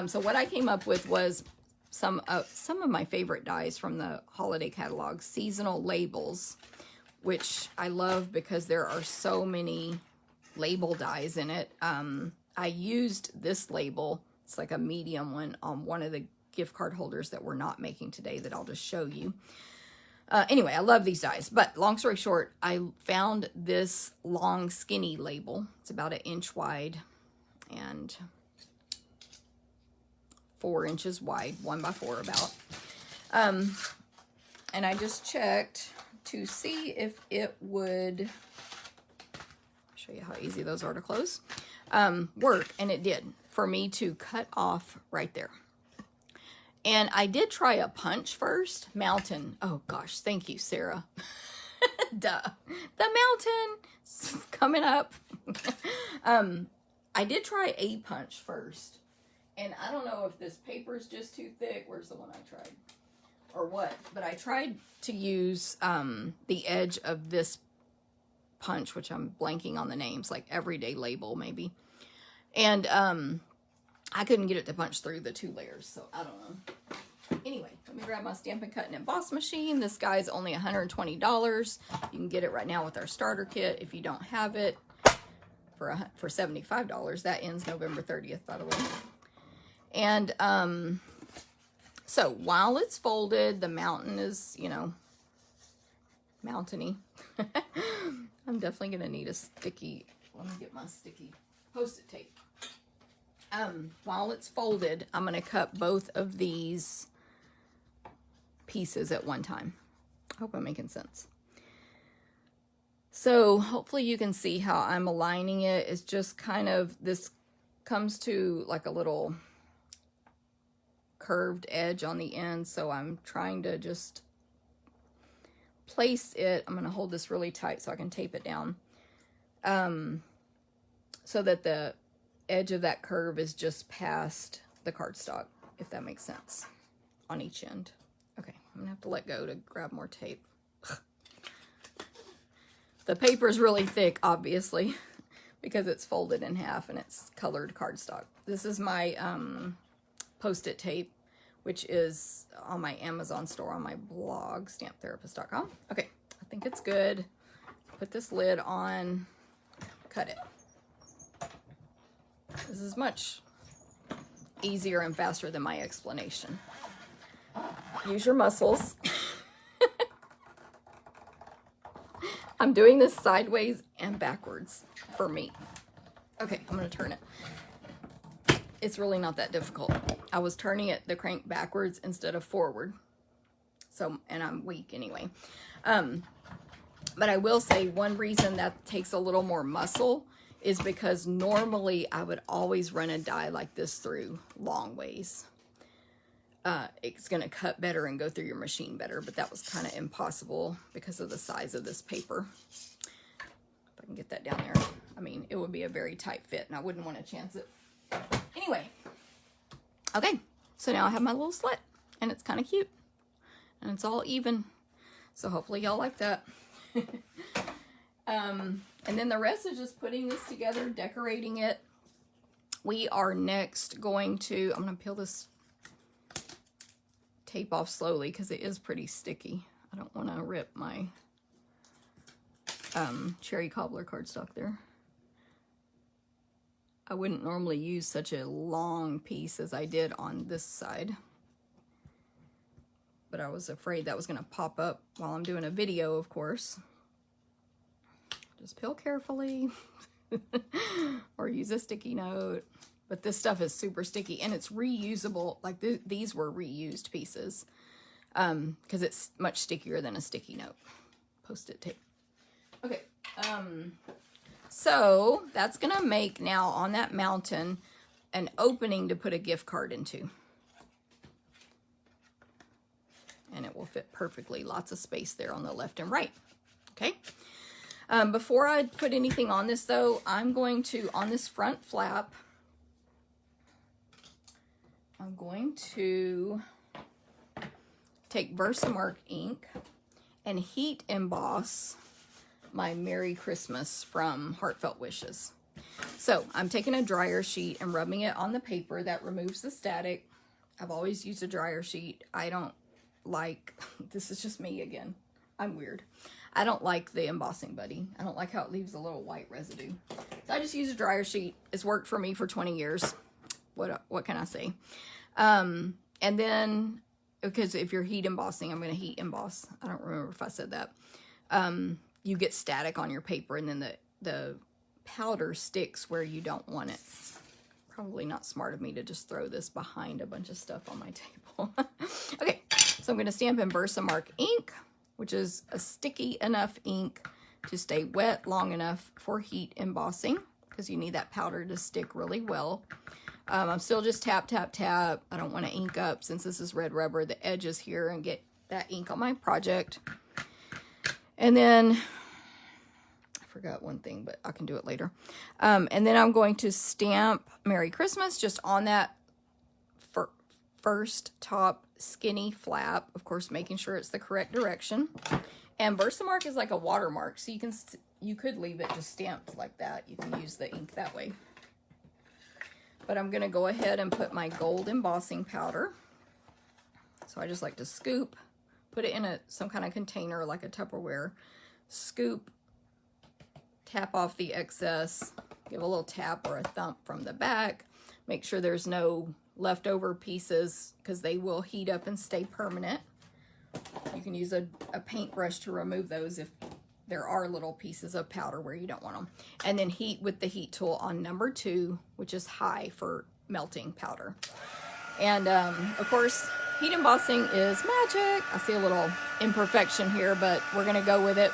So what I came up with was some of my favorite dies from the holiday catalog, seasonal labels, which I love because there are so many label dies in it. I used this label. It's like a medium one on one of the gift card holders that we're not making today that I'll just show you. Anyway, I love these dies, but long story short, I found this long skinny label. It's about 1 inch wide and 4 inches wide, 1 by 4 about. And I just checked to see if it would, show you how easy those are to close, work, and it did, for me to cut off right there. And I did try a punch first. Mountain. Oh gosh, thank you, Sarah. Duh. The mountain coming up. I did try a punch first. And I don't know if this paper is just too thick. Where's the one I tried? Or what? But I tried to use the edge of this punch, which I'm blanking on the names, like Everyday Label maybe. And I couldn't get it to punch through the 2 layers, so I don't know. Anyway, let me grab my Stampin' Cut and Emboss machine. This guy's only $120. You can get it right now with our starter kit. If you don't have it, for $75. That ends November 30th, by the way. And So while it's folded, the mountain is, you know, mountainy. I'm definitely going to need a sticky, let me get my sticky Post-it tape. While it's folded, I'm going to cut both of these pieces at one time. I hope I'm making sense. So hopefully you can see how I'm aligning it. It's just kind of, this comes to like a little curved edge on the end. So I'm trying to just place it. I'm going to hold this really tight so I can tape it down. So that the edge of that curve is just past the cardstock, if that makes sense, on each end. Okay, I'm gonna have to let go to grab more tape. The paper is really thick, obviously, because it's folded in half and it's colored cardstock. This is my Post-it tape, which is on my Amazon store on my blog, stamptherapist.com. Okay, I think it's good. Put this lid on, cut it. This is much easier and faster than my explanation. Use your muscles. I'm doing this sideways and backwards for me. Okay, I'm going to turn it. It's really not that difficult. I was turning it, the crank, backwards instead of forward. So, and I'm weak anyway. But I will say one reason that takes a little more muscle is because normally I would always run a die like this through long ways. It's going to cut better and go through your machine better, but that was kind of impossible because of the size of this paper. If I can get that down there. I mean, it would be a very tight fit and I wouldn't want to chance it. Anyway. Okay, so now I have my little slit and it's kind of cute and it's all even. So hopefully y'all like that. And then the rest is just putting this together, decorating it. We are next going to, I'm going to peel this tape off slowly because it is pretty sticky. I don't want to rip my cherry cobbler cardstock there. I wouldn't normally use such a long piece as I did on this side, but I was afraid that was going to pop up while I'm doing a video, of course. Just peel carefully or use a sticky note. But this stuff is super sticky and it's reusable. Like these were reused pieces because it's much stickier than a sticky note. Post-it tape. Okay. So that's going to make now on that mountain an opening to put a gift card into. And it will fit perfectly. Lots of space there on the left and right. Okay. Before I put anything on this though, I'm going to, on this front flap, I'm going to take Versamark ink and heat emboss my Merry Christmas from Heartfelt Wishes. So I'm taking a dryer sheet and rubbing it on the paper. That removes the static. I've always used a dryer sheet. I don't like, this is just me again. I'm weird. I don't like the embossing buddy. I don't like how it leaves a little white residue. So I just use a dryer sheet. It's worked for me for 20 years. What can I say? And then, because if you're heat embossing, I'm going to heat emboss. I don't remember if I said that. You get static on your paper and then the powder sticks where you don't want it. Probably not smart of me to just throw this behind a bunch of stuff on my table. Okay, so I'm going to stamp in Versamark ink, which is a sticky enough ink to stay wet long enough for heat embossing because you need that powder to stick really well. I'm still just tap, tap, tap. I don't want to ink up since this is red rubber, the edges here, and get that ink on my project. And then, I forgot one thing, but I can do it later. And then I'm going to stamp Merry Christmas just on that first top skinny flap, of course, making sure it's the correct direction. And Versamark is like a watermark, so you could leave it just stamped like that. You can use the ink that way. But I'm going to go ahead and put my gold embossing powder. So I just like to scoop, put it in some kind of container like a Tupperware, scoop, tap off the excess, give a little tap or a thump from the back, make sure there's no leftover pieces because they will heat up and stay permanent. You can use a paintbrush to remove those if there are little pieces of powder where you don't want them. And then heat with the heat tool on number 2, which is high for melting powder. And of course, heat embossing is magic. I see a little imperfection here, but we're gonna go with it.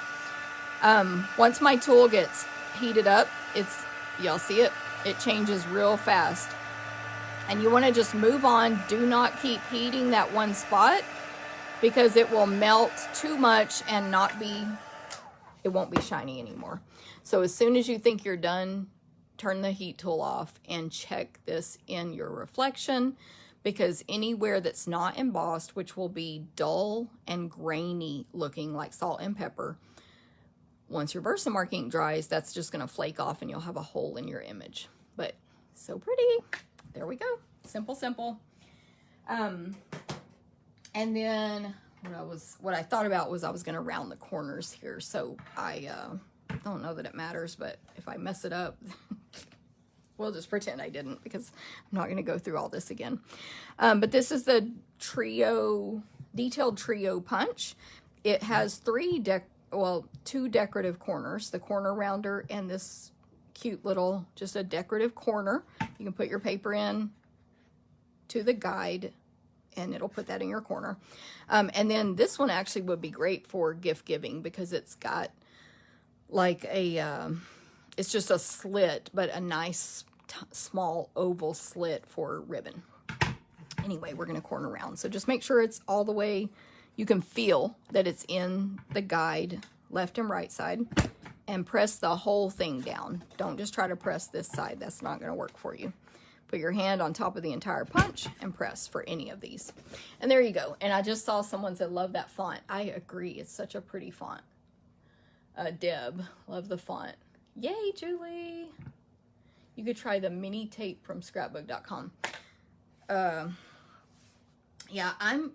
Once my tool gets heated up, y'all see it? It changes real fast. And you wanna just move on. Do not keep heating that one spot because it will melt too much and it won't be shiny anymore. So as soon as you think you're done, turn the heat tool off and check this in your reflection, because anywhere that's not embossed, which will be dull and grainy looking like salt and pepper, once your Versamark ink dries, that's just gonna flake off and you'll have a hole in your image. But so pretty. There we go. Simple, simple. And then what I thought about was I was gonna round the corners here. So I don't know that it matters, but if I mess it up, we'll just pretend I didn't, because I'm not gonna go through all this again. But this is the detailed trio punch. It has 2 decorative corners, the corner rounder and this cute little, just a decorative corner. You can put your paper in to the guide and it'll put that in your corner. And then this one actually would be great for gift giving because it's got like it's just a slit, but a nice small oval slit for ribbon. Anyway, we're gonna corner round. So just make sure it's all the way, you can feel that it's in the guide, left and right side, and press the whole thing down. Don't just try to press this side. That's not gonna work for you. Put your hand on top of the entire punch and press for any of these. And there you go. And I just saw someone said, love that font. I agree. It's such a pretty font. Deb, love the font. Yay, Julie. You could try the mini tape from scrapbook.com. Yeah, I'm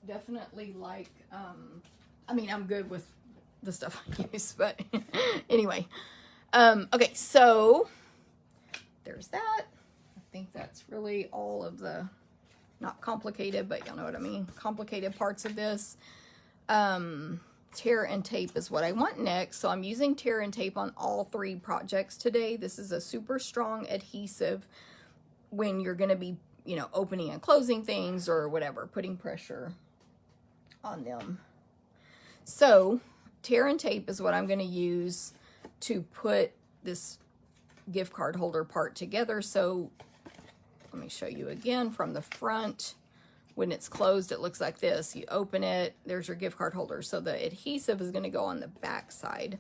definitely like, I mean, I'm good with the stuff I use, but anyway. Okay, so there's that. I think that's really all of the, not complicated, but y'all know what I mean, complicated parts of this. Tear and tape is what I want next. So I'm using tear and tape on all 3 projects today. This is a super strong adhesive when you're going to be, you know, opening and closing things or whatever, putting pressure on them. So tear and tape is what I'm going to use to put this gift card holder part together. So let me show you again from the front. When it's closed, it looks like this. You open it, there's your gift card holder. So the adhesive is going to go on the back side.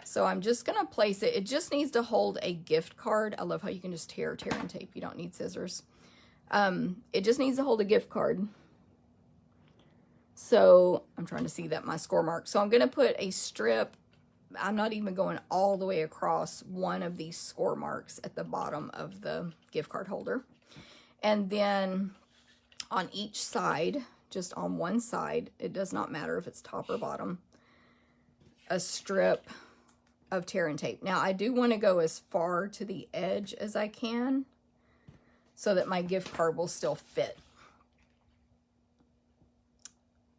So I'm just going to place it. It just needs to hold a gift card. I love how you can just tear and tape. You don't need scissors. It just needs to hold a gift card. So I'm trying to see that my score mark. So I'm going to put a strip. I'm not even going all the way across one of these score marks at the bottom of the gift card holder. And then on each side, just on one side, it does not matter if it's top or bottom, a strip of tear and tape. Now I do want to go as far to the edge as I can so that my gift card will still fit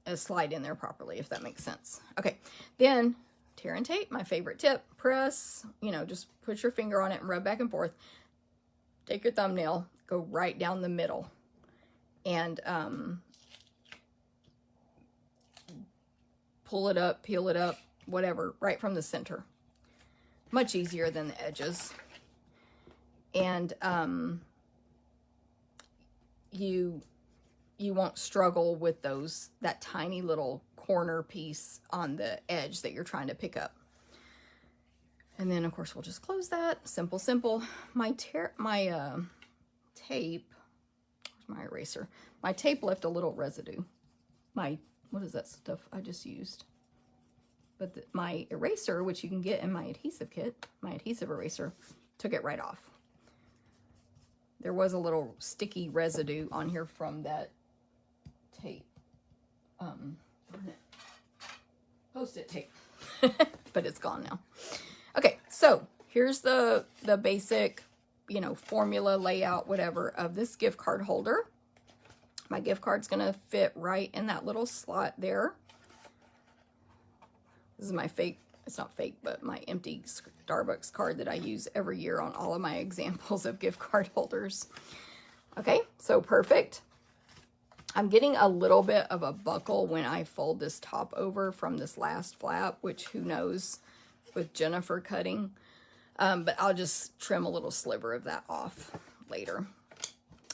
and slide in there properly, if that makes sense. Okay, then tear and tape, my favorite tip. Press, you know, just put your finger on it and rub back and forth. Take your thumbnail, go right down the middle, and pull it up, peel it up, whatever, right from the center. Much easier than the edges. And you won't struggle with that tiny little corner piece on the edge that you're trying to pick up. And then of course we'll just close that. Simple, simple. My tape, where's my eraser? My tape left a little residue. What is that stuff I just used? But my eraser, which you can get in my adhesive kit, my adhesive eraser, took it right off. There was a little sticky residue on here from that tape. Post-it tape. But it's gone now. Okay, so here's the basic, you know, formula, layout, whatever, of this gift card holder. My gift card's gonna fit right in that little slot there. This is my fake, it's not fake, but my empty Starbucks card that I use every year on all of my examples of gift card holders. Okay, so perfect. I'm getting a little bit of a buckle when I fold this top over from this last flap, which who knows with Jennifer cutting. But I'll just trim a little sliver of that off later.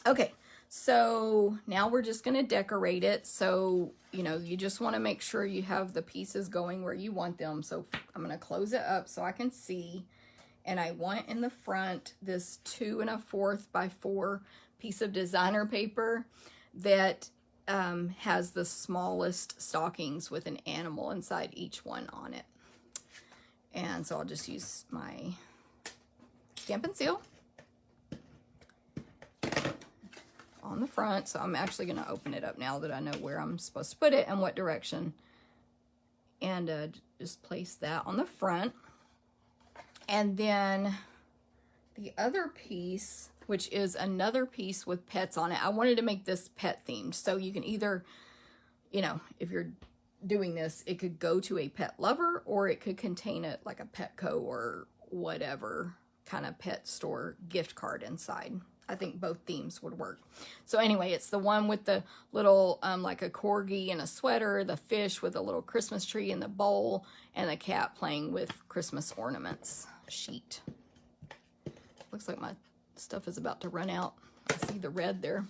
Okay, so now we're just going to decorate it. So, you know, you just want to make sure you have the pieces going where you want them. So I'm going to close it up so I can see. And I want in the front this 2 1/4 by 4 piece of designer paper that has the smallest stockings with an animal inside each one on it. And so I'll just use my Stampin' Seal on the front. So I'm actually going to open it up now that I know where I'm supposed to put it and what direction. And just place that on the front. And then the other piece, which is another piece with pets on it. I wanted to make this pet themed. So you can either, you know, if you're doing this, it could go to a pet lover or it could contain it like a Petco or whatever kind of pet store gift card inside. I think both themes would work. So anyway, it's the one with the little, like a corgi and a sweater, the fish with a little Christmas tree in the bowl, and the cat playing with Christmas ornaments sheet. Looks like my stuff is about to run out. I see the red there.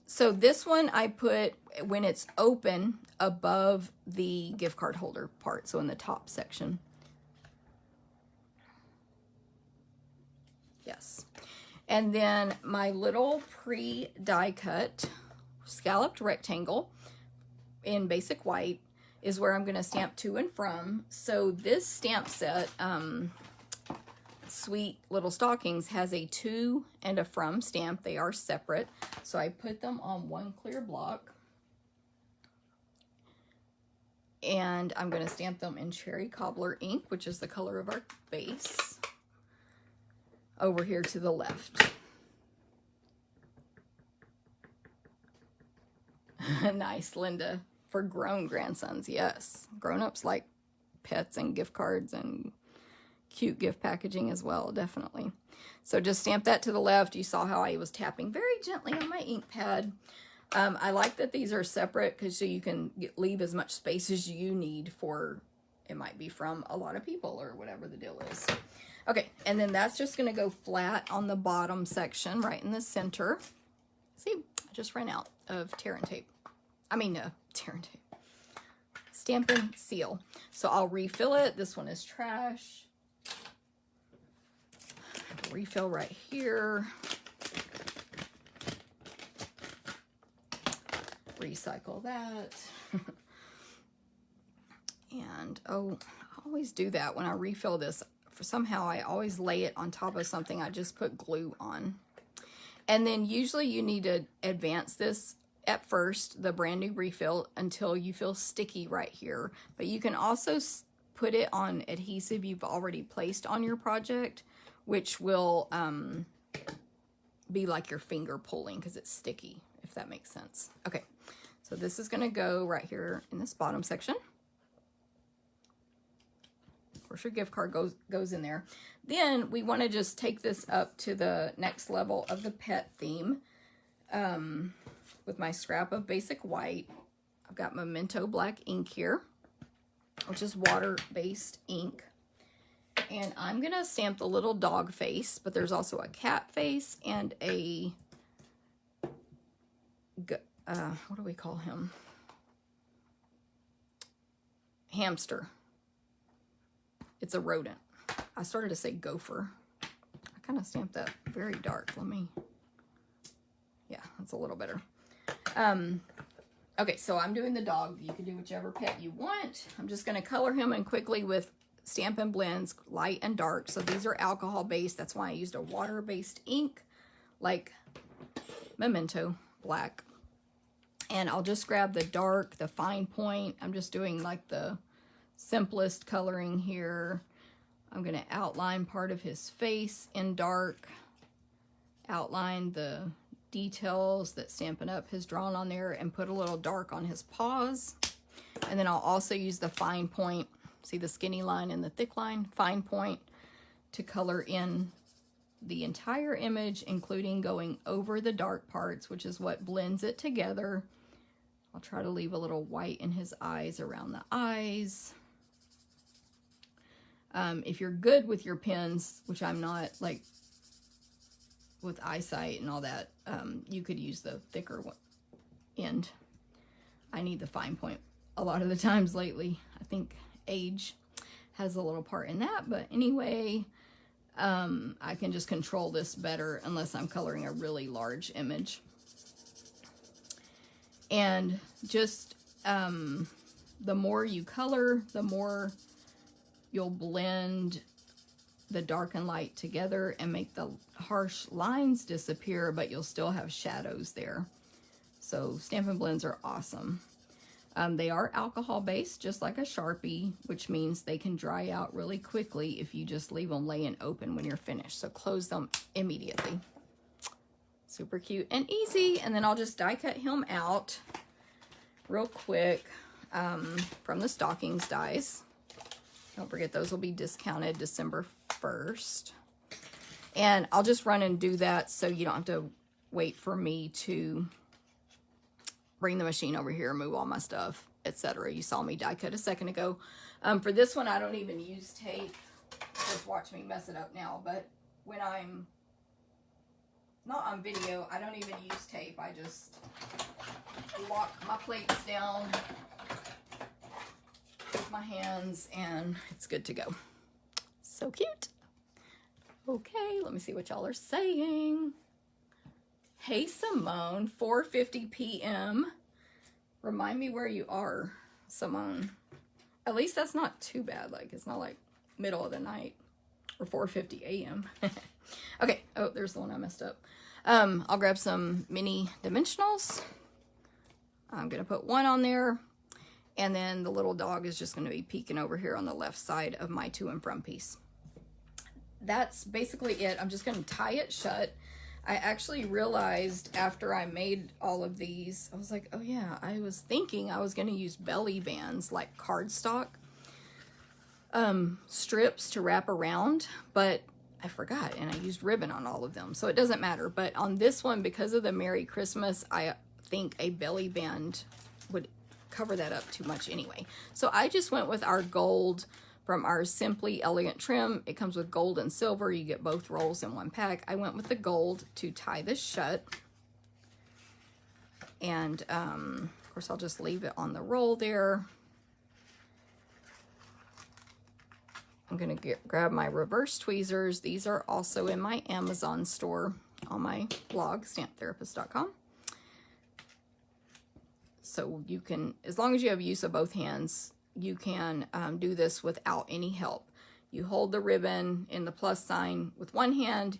So this one I put when it's open above the gift card holder part, so in the top section. Yes. And then my little pre-die cut scalloped rectangle in basic white is where I'm going to stamp to and from. So this stamp set, Sweet Little Stockings, has a to and a from stamp. They are separate. So I put them on one clear block. And I'm going to stamp them in Cherry Cobbler ink, which is the color of our base, over here to the left. Nice, Linda. For grown grandsons, yes. Grown-ups like pets and gift cards and cute gift packaging as well, definitely. So just stamp that to the left. You saw how I was tapping very gently on my ink pad. I like that these are separate because so you can leave as much space as you need for, it might be from a lot of people or whatever the deal is. Okay, and then that's just going to go flat on the bottom section right in the center. See, I just ran out of tear and tape. I mean, tear and tape. Stampin' Seal. So I'll refill it. This one is trash. Refill right here. Recycle that. And, oh, I always do that when I refill this. Somehow I always lay it on top of something I just put glue on. And then usually you need to advance this at first, the brand new refill, until you feel sticky right here. But you can also put it on adhesive you've already placed on your project, which will be like your finger pulling because it's sticky, if that makes sense. Okay, so this is going to go right here in this bottom section. Of course, your gift card goes in there. Then we want to just take this up to the next level of the pet theme with my scrap of basic white. I've got Memento black ink here, which is water-based ink. And I'm going to stamp the little dog face, but there's also a cat face and a, what do we call him? Hamster. It's a rodent. I started to say gopher. I kind of stamped that very dark. Let me, yeah, that's a little better. Okay, so I'm doing the dog. You can do whichever pet you want. I'm just going to color him in quickly with Stampin' Blends, light and dark. So these are alcohol based. That's why I used a water based ink like Memento black. And I'll just grab the dark, the fine point. I'm just doing like the simplest coloring here. I'm going to outline part of his face in dark, outline the details that Stampin' Up! Has drawn on there, and put a little dark on his paws. And then I'll also use the fine point, see the skinny line and the thick line, fine point, to color in the entire image, including going over the dark parts, which is what blends it together. I'll try to leave a little white in his eyes, around the eyes. If you're good with your pens, which I'm not, like with eyesight and all that, you could use the thicker end. I need the fine point a lot of the times lately. I think age has a little part in that, but anyway, I can just control this better unless I'm coloring a really large image. And just the more you color, the more you'll blend the dark and light together and make the harsh lines disappear, but you'll still have shadows there. So Stampin' Blends are awesome. They are alcohol based, just like a Sharpie, which means they can dry out really quickly if you just leave them laying open when you're finished. So close them immediately. Super cute and easy. And then I'll just die cut him out real quick from the Stockings dies. Don't forget, those will be discounted December 1st. And I'll just run and do that so you don't have to wait for me to bring the machine over here, move all my stuff, etc. You saw me die cut a second ago. For this one, I don't even use tape. Just watch me mess it up now. But when I'm not on video, I don't even use tape. I just lock my plates down with my hands and it's good to go. So cute. Okay, let me see what y'all are saying. Hey Simone, 4:50 p.m. Remind me where you are, Simone. At least that's not too bad. Like, it's not like middle of the night or 4:50 a.m. Okay, oh, there's the one I messed up. I'll grab some mini dimensionals. I'm gonna put one on there, and then the little dog is just gonna be peeking over here on the left side of my to and from piece. That's basically it. I'm just gonna tie it shut. I actually realized after I made all of these, I was like, oh yeah, I was thinking I was gonna use belly bands, like cardstock strips to wrap around, but I forgot, and I used ribbon on all of them, so it doesn't matter. But on this one, because of the Merry Christmas, I think a belly band would cover that up too much anyway. So I just went with our gold from our Simply Elegant trim. It comes with gold and silver. You get both rolls in one pack. I went with the gold to tie this shut. And of course, I'll just leave it on the roll there. I'm going to grab my reverse tweezers. These are also in my Amazon store on my blog, stampptherapist.com. So you can, as long as you have use of both hands, you can do this without any help. You hold the ribbon in the plus sign with one hand,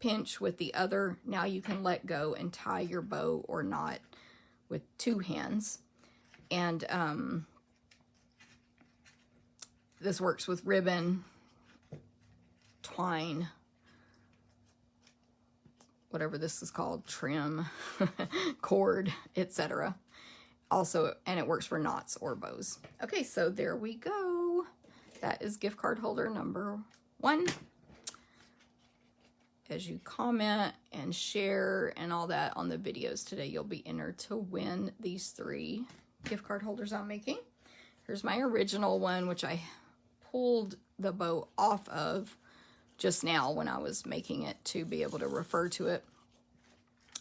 pinch with the other. Now you can let go and tie your bow or knot with two hands. And this works with ribbon, twine, whatever this is called, trim, cord, etc. Also, and it works for knots or bows. Okay, so there we go. That is gift card holder number 1. As you comment and share and all that on the videos today, you'll be entered to win these 3 gift card holders I'm making. Here's my original one, which I pulled the bow off of just now when I was making it to be able to refer to it.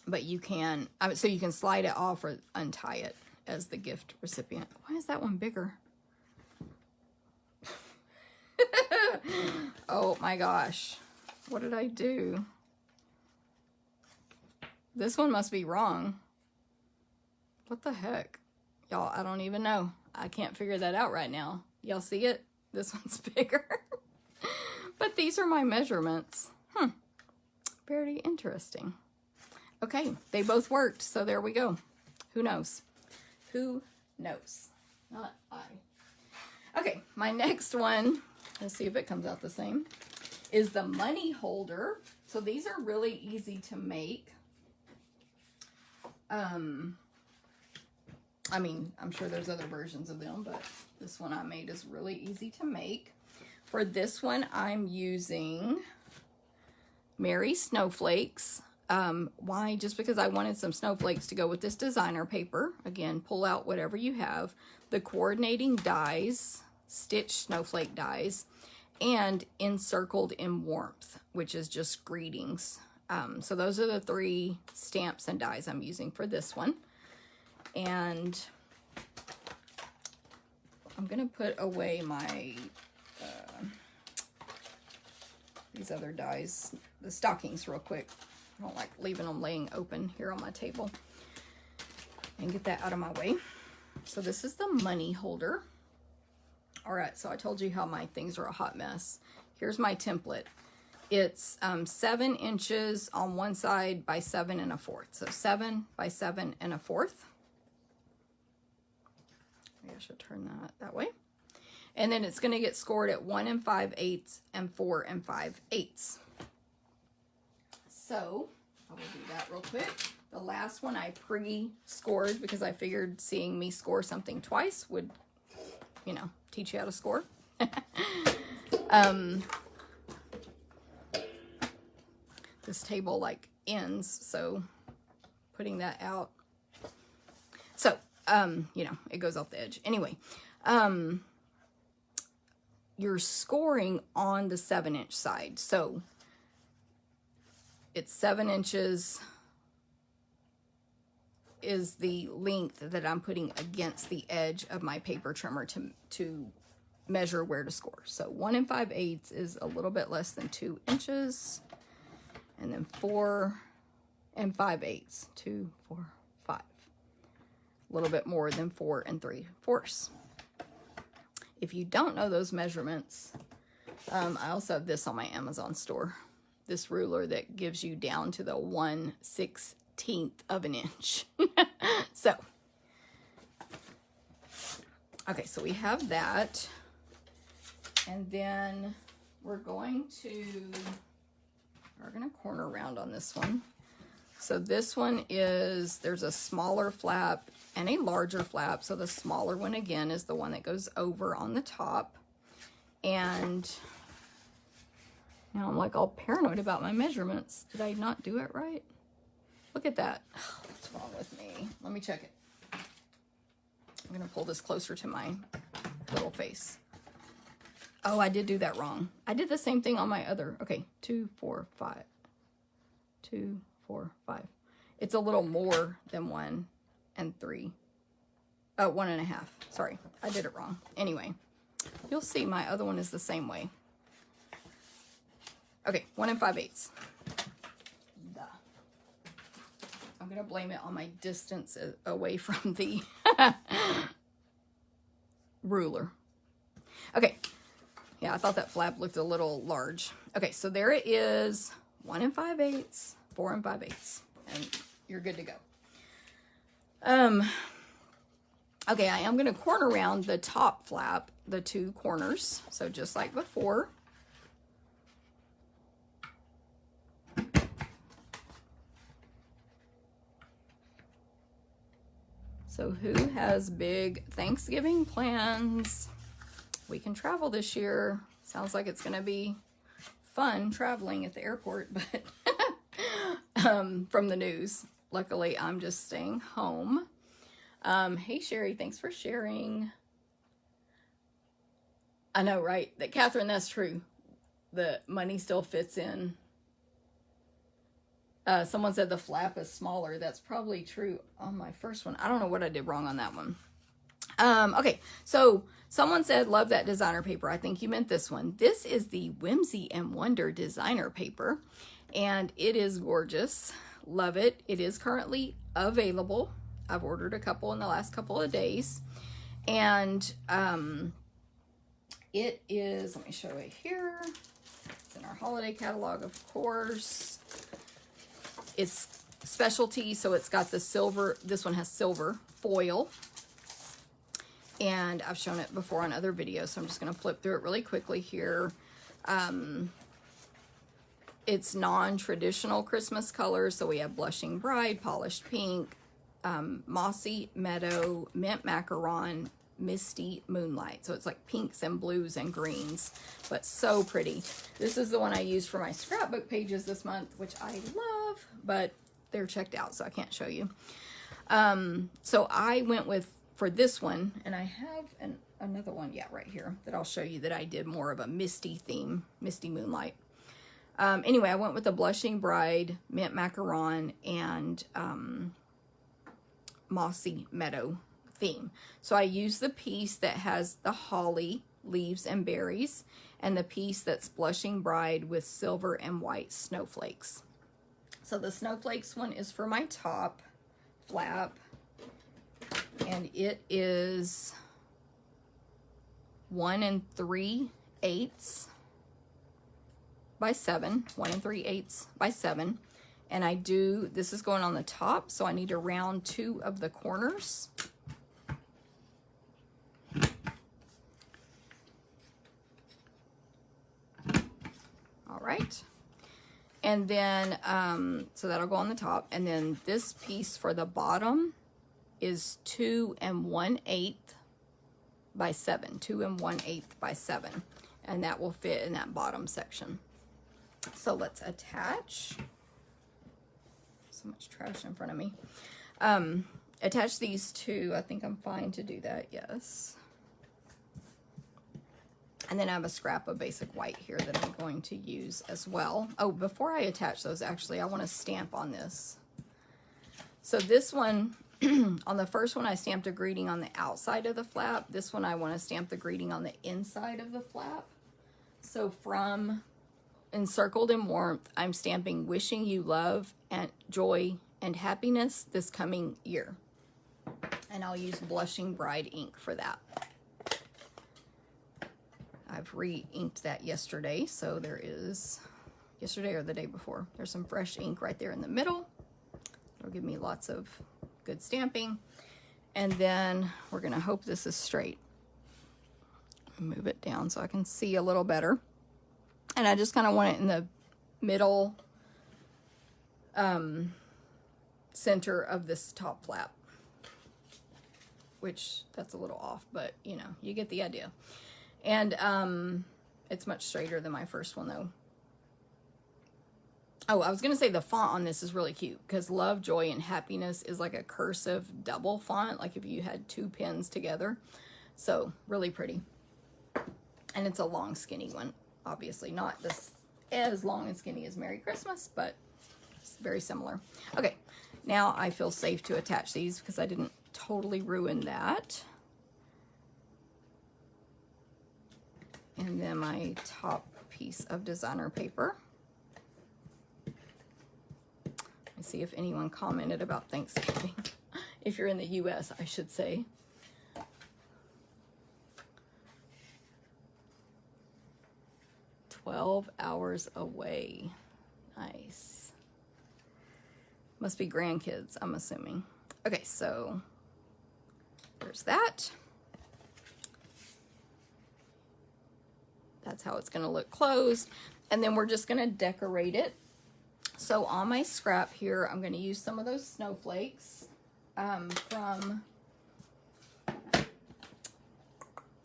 But you can, so you can slide it off or untie it as the gift recipient. Why is that one bigger? Oh my gosh. What did I do? This one must be wrong. What the heck? Y'all, I don't even know. I can't figure that out right now. Y'all see it? This one's bigger. But these are my measurements. Very interesting. Okay, they both worked, so there we go. Who knows? Who knows? Not I. Okay, my next one let's see if it comes out the same, is the money holder. So these are really easy to make. I mean, I'm sure there's other versions of them, but this one I made is really easy to make. For this one, I'm using Merry Snowflakes. Why? Just because I wanted some snowflakes to go with this designer paper. Again, pull out whatever you have. The coordinating dies, stitch snowflake dies, and Encircled in Warmth, which is just greetings. So those are the 3 stamps and dies I'm using for this one. And I'm going to put away my, these other dies, the stockings real quick. I don't like leaving them laying open here on my table. And get that out of my way. So this is the money holder. All right, so I told you how my things are a hot mess. Here's my template. It's 7 inches on one side by 7 1/4. So 7 by 7 1/4. Maybe I should turn that way. And then it's going to get scored at 1 5/8 and 4 5/8. So I will do that real quick. The last one I pre-scored because I figured seeing me score something twice would, you know, teach you how to score. This table like ends, so putting that out. So, you know, it goes off the edge. Anyway, you're scoring on the 7-inch side. So it's 7 inches is the length that I'm putting against the edge of my paper trimmer to measure where to score. So 1 5/8 is a little bit less than 2 inches. And then 4 5/8, 2, 4, 5. A little bit more than 4 3/4. If you don't know those measurements, I also have this on my Amazon store. This ruler that gives you down to the 1/16 of an inch. So, okay, so we have that. And then we're going to corner around on this one. So this one is, there's a smaller flap and a larger flap. So the smaller one, again, is the one that goes over on the top. And now I'm like all paranoid about my measurements. Did I not do it right? Look at that. Oh, what's wrong with me? Let me check it. I'm going to pull this closer to my little face. Oh, I did do that wrong. I did the same thing on my other. Okay, 2, 4, 5. 2, 4, 5. It's a little more than 1 3. Oh, 1 1/2. Sorry, I did it wrong. Anyway, you'll see my other one is the same way. Okay, 1 5/8. Duh. I'm gonna blame it on my distance away from the ruler. Okay. Yeah, I thought that flap looked a little large. Okay, so there it is. 1 5/8, 4 5/8, and you're good to go. Okay, I am going to corner around the top flap, the 2 corners. So just like before. So who has big Thanksgiving plans? We can travel this year. Sounds like it's going to be fun traveling at the airport, but from the news. Luckily, I'm just staying home. Hey, Sherry, thanks for sharing. I know, right? That Catherine, that's true. The money still fits in. Someone said the flap is smaller. That's probably true on my first one. I don't know what I did wrong on that one. Okay, so someone said, love that designer paper. I think you meant this one. This is the Whimsy and Wonder designer paper, and it is gorgeous. Love it. It is currently available. I've ordered a couple in the last couple of days, and it is, let me show it here. It's in our holiday catalog, of course. It's specialty, so it's got the silver. This one has silver foil. and I've shown it before on other videos, so I'm just going to flip through it really quickly here. It's non-traditional Christmas colors, so we have Blushing Bride, Polished Pink, Mossy Meadow, Mint Macaron, Misty Moonlight. So it's like pinks and blues and greens, but so pretty. This is the one I used for my scrapbook pages this month, which I love, but they're checked out, so I can't show you. So I went with, for this one, and I have another one, yeah, right here, that I'll show you that I did more of a misty theme, Misty Moonlight. Anyway, I went with the Blushing Bride, Mint Macaron, and Mossy Meadow theme. So I used the piece that has the holly, leaves, and berries, and the piece that's Blushing Bride with silver and white snowflakes. So the snowflakes one is for my top flap, and it is 1 3/8 by 7, 1 3/8 by 7. And I do, this is going on the top, so I need to round 2 of the corners. All right. And then, so that'll go on the top. And then this piece for the bottom is 2 1/8 by 7, 2 1/8 by 7. And that will fit in that bottom section. So let's attach. So much trash in front of me. Attach these two. I think I'm fine to do that, yes. And then I have a scrap of basic white here that I'm going to use as well. Oh, before I attach those, actually, I want to stamp on this. So this one, on the first one, I stamped a greeting on the outside of the flap. This one, I want to stamp the greeting on the inside of the flap. So from Encircled in Warmth, I'm stamping wishing you love and joy and happiness this coming year. And I'll use Blushing Bride ink for that. I've re-inked that yesterday, so there is, yesterday or the day before, there's some fresh ink right there in the middle. It'll give me lots of good stamping. And then we're gonna hope this is straight. Move it down so I can see a little better. And I just kind of want it in the middle center of this top flap, which that's a little off, but you know, you get the idea. And it's much straighter than my first one though. Oh, I was gonna say the font on this is really cute because love, joy, and happiness is like a cursive double font, like if you had 2 pens together. So really pretty. And it's a long skinny one. Obviously not this as long and skinny as Merry Christmas, but it's very similar. Okay, now I feel safe to attach these because I didn't totally ruin that. And then my top piece of designer paper. Let me see if anyone commented about Thanksgiving. If you're in the US, I should say. "12 hours away." Nice. Must be grandkids, I'm assuming. Okay, so there's that. That's how it's going to look closed. And then we're just going to decorate it. So on my scrap here, I'm going to use some of those snowflakes from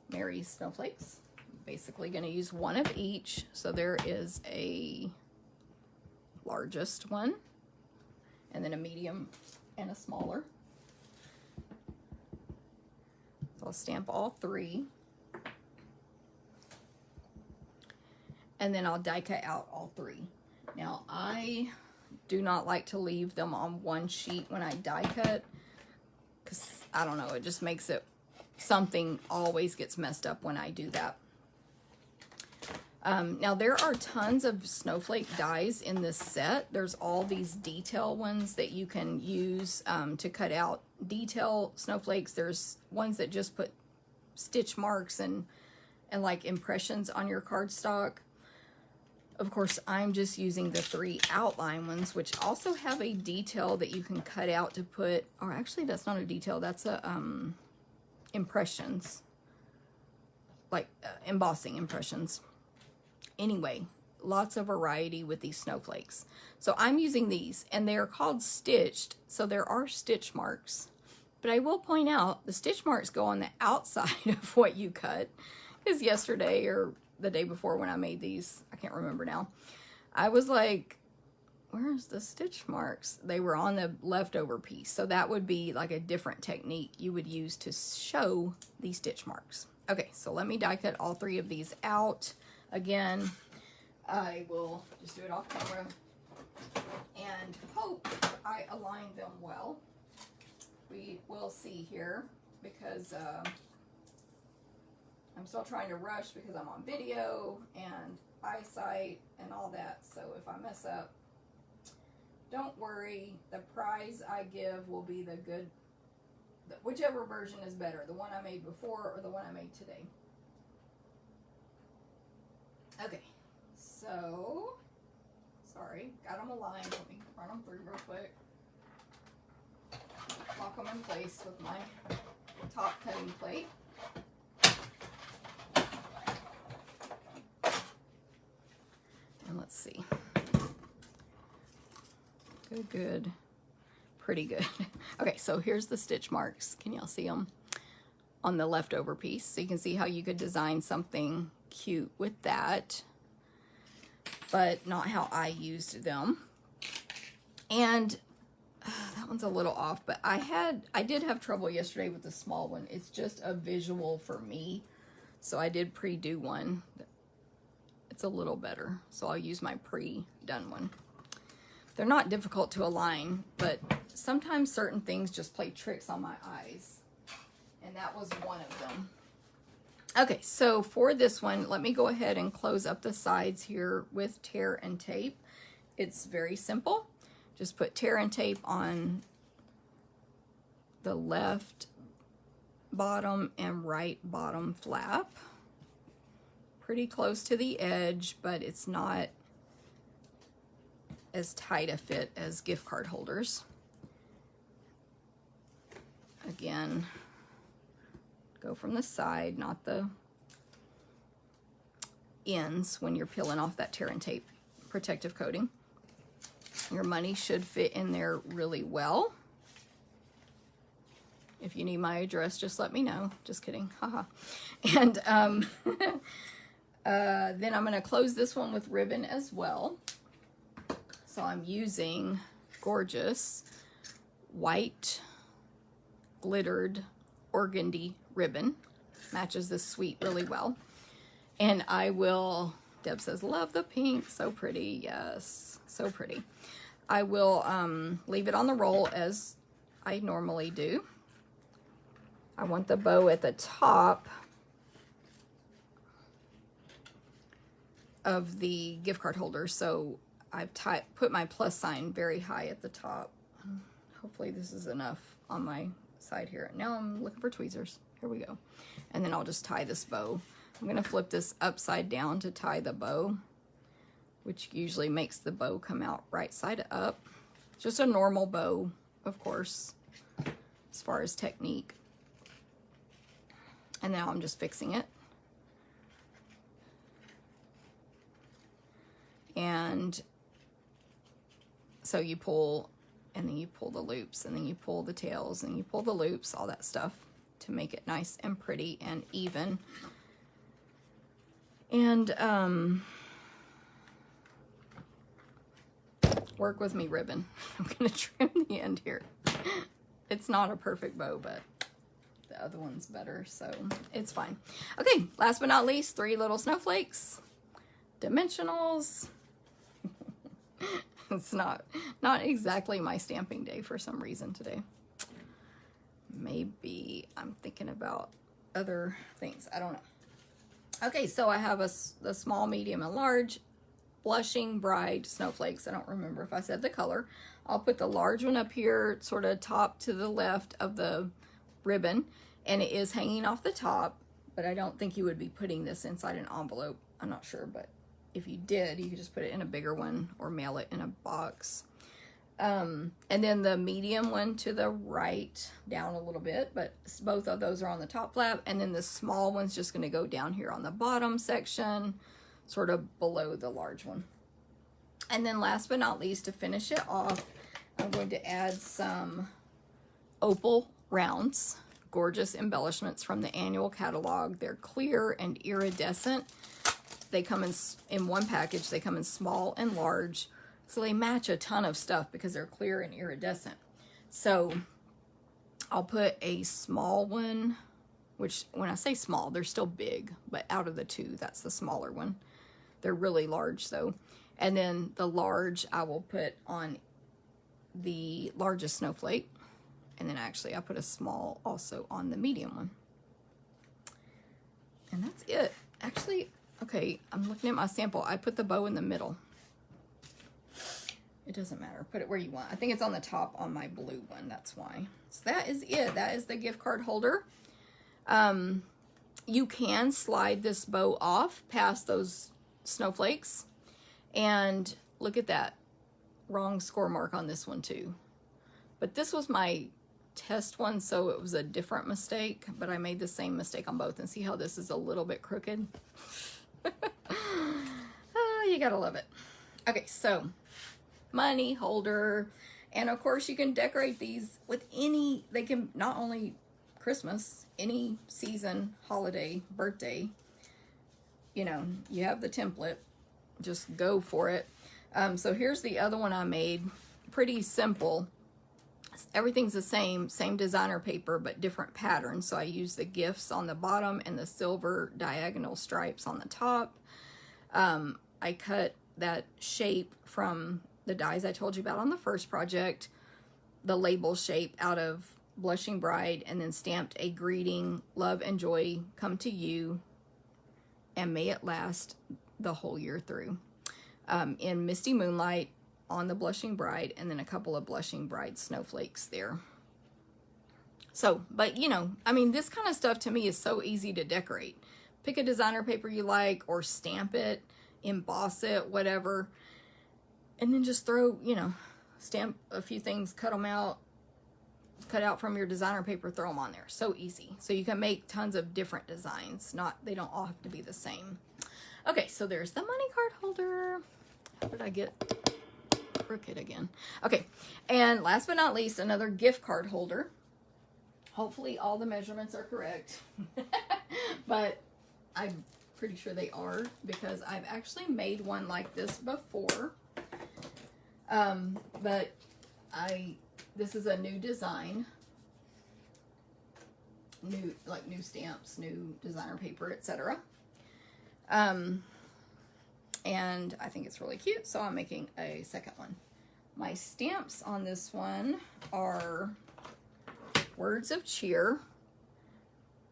Mary's Snowflakes. Basically going to use 1 of each. So there is a largest one, and then a medium and a smaller. So I'll stamp all 3. And then I'll die cut out all 3. Now I do not like to leave them on one sheet when I die cut, because I don't know, it just makes it, something always gets messed up when I do that. Now there are tons of snowflake dies in this set. There's all these detail ones that you can use to cut out detail snowflakes. There's ones that just put stitch marks and like impressions on your cardstock. Of course, I'm just using the 3 outline ones, which also have a detail that you can cut out to put, or actually that's not a detail, that's a impressions, like embossing impressions. Anyway, lots of variety with these snowflakes. So I'm using these, and they are called stitched, so there are stitch marks. But I will point out, the stitch marks go on the outside of what you cut. Because yesterday, or the day before when I made these, I can't remember now, I was like, where's the stitch marks? They were on the leftover piece. So that would be like a different technique you would use to show these stitch marks. Okay, so let me die cut all 3 of these out. Again, I will just do it off camera and hope I align them well. We will see here, because I'm still trying to rush because I'm on video and eyesight and all that. So if I mess up, don't worry. The prize I give will be the good, whichever version is better, the one I made before or the one I made today. Okay, so, sorry, got them aligned. Let me run them through real quick. Lock them in place with my top cutting plate. And let's see. Good, good. Pretty good. Okay, so here's the stitch marks. Can y'all see them? On the leftover piece. So you can see how you could design something cute with that, but not how I used them. And that one's a little off, but I did have trouble yesterday with the small one. It's just a visual for me. So I did pre-do one. It's a little better. So I'll use my pre-done one. They're not difficult to align, but sometimes certain things just play tricks on my eyes. And that was one of them. Okay, so for this one, let me go ahead and close up the sides here with tear and tape. It's very simple. Just put tear and tape on the left bottom and right bottom flap. Pretty close to the edge, but it's not as tight a fit as gift card holders. Again, go from the side, not the ends when you're peeling off that tear and tape protective coating. Your money should fit in there really well. If you need my address, just let me know. Just kidding. Haha. And then I'm going to close this one with ribbon as well. So I'm using gorgeous white glittered organdy ribbon. Matches this suite really well. And I will, Deb says, love the pink. So pretty. Yes, so pretty. I will leave it on the roll as I normally do. I want the bow at the top of the gift card holder, so I've put my plus sign very high at the top. Hopefully this is enough on my side here. Now I'm looking for tweezers. Here we go. And then I'll just tie this bow. I'm going to flip this upside down to tie the bow, which usually makes the bow come out right side up. Just a normal bow, of course, as far as technique. And now I'm just fixing it. And so you pull, and then you pull the loops, and then you pull the tails, and you pull the loops, all that stuff to make it nice and pretty and even. And work with me, ribbon. I'm gonna trim the end here. It's not a perfect bow, but the other one's better, so it's fine. Okay, last but not least, 3 little snowflakes. Dimensionals. It's not exactly my stamping day for some reason today. Maybe I'm thinking about other things. I don't know. Okay, so I have the small, medium, and large blushing bride snowflakes. I don't remember if I said the color. I'll put the large one up here, sort of top to the left of the ribbon, and it is hanging off the top, but I don't think you would be putting this inside an envelope. I'm not sure, but if you did, you could just put it in a bigger one or mail it in a box. And then the medium one to the right, down a little bit, but both of those are on the top flap. And then the small one's just going to go down here on the bottom section, sort of below the large one. And then last but not least, to finish it off, I'm going to add some opal rounds, gorgeous embellishments from the annual catalog. They're clear and iridescent. They come in one package. They come in small and large. So they match a ton of stuff because they're clear and iridescent. So I'll put a small one, which when I say small, they're still big, but out of the two, that's the smaller one. They're really large though. And then the large I will put on the largest snowflake. And then actually I put a small also on the medium one. And that's it. Actually, okay, I'm looking at my sample. I put the bow in the middle. It doesn't matter. Put it where you want. I think it's on the top on my blue one. That's why. So that is it. That is the gift card holder. You can slide this bow off past those snowflakes. And look at that. Wrong score mark on this one too. But this was my test one, so it was a different mistake. But I made the same mistake on both. And see how this is a little bit crooked? Oh, you gotta love it. Okay, so money holder, and of course you can decorate these with any, they can not only Christmas, any season, holiday, birthday, you know, you have the template, just go for it. So here's the other one I made, pretty simple. Everything's the same designer paper, but different patterns. So I use the gifts on the bottom and the silver diagonal stripes on the top. I cut that shape from the dies I told you about on the first project, the label shape out of Blushing Bride, and then stamped a greeting, love and joy come to you, and may it last the whole year through, in Misty Moonlight on the Blushing Bride, and then a couple of Blushing Bride snowflakes there. So, but you know, I mean, this kind of stuff to me is so easy to decorate. Pick a designer paper you like, or stamp it, emboss it, whatever. And then just throw, you know, stamp a few things, cut them out, cut out from your designer paper, throw them on there. So easy. So you can make tons of different designs. They don't all have to be the same. Okay, so there's the money card holder. How did I get crooked again? Okay, and last but not least, another gift card holder. Hopefully all the measurements are correct. But I'm pretty sure they are, because I've actually made one like this before. But this is a new design, new stamps, new designer paper, etc. And I think it's really cute, so I'm making a second one. My stamps on this one are Words of Cheer.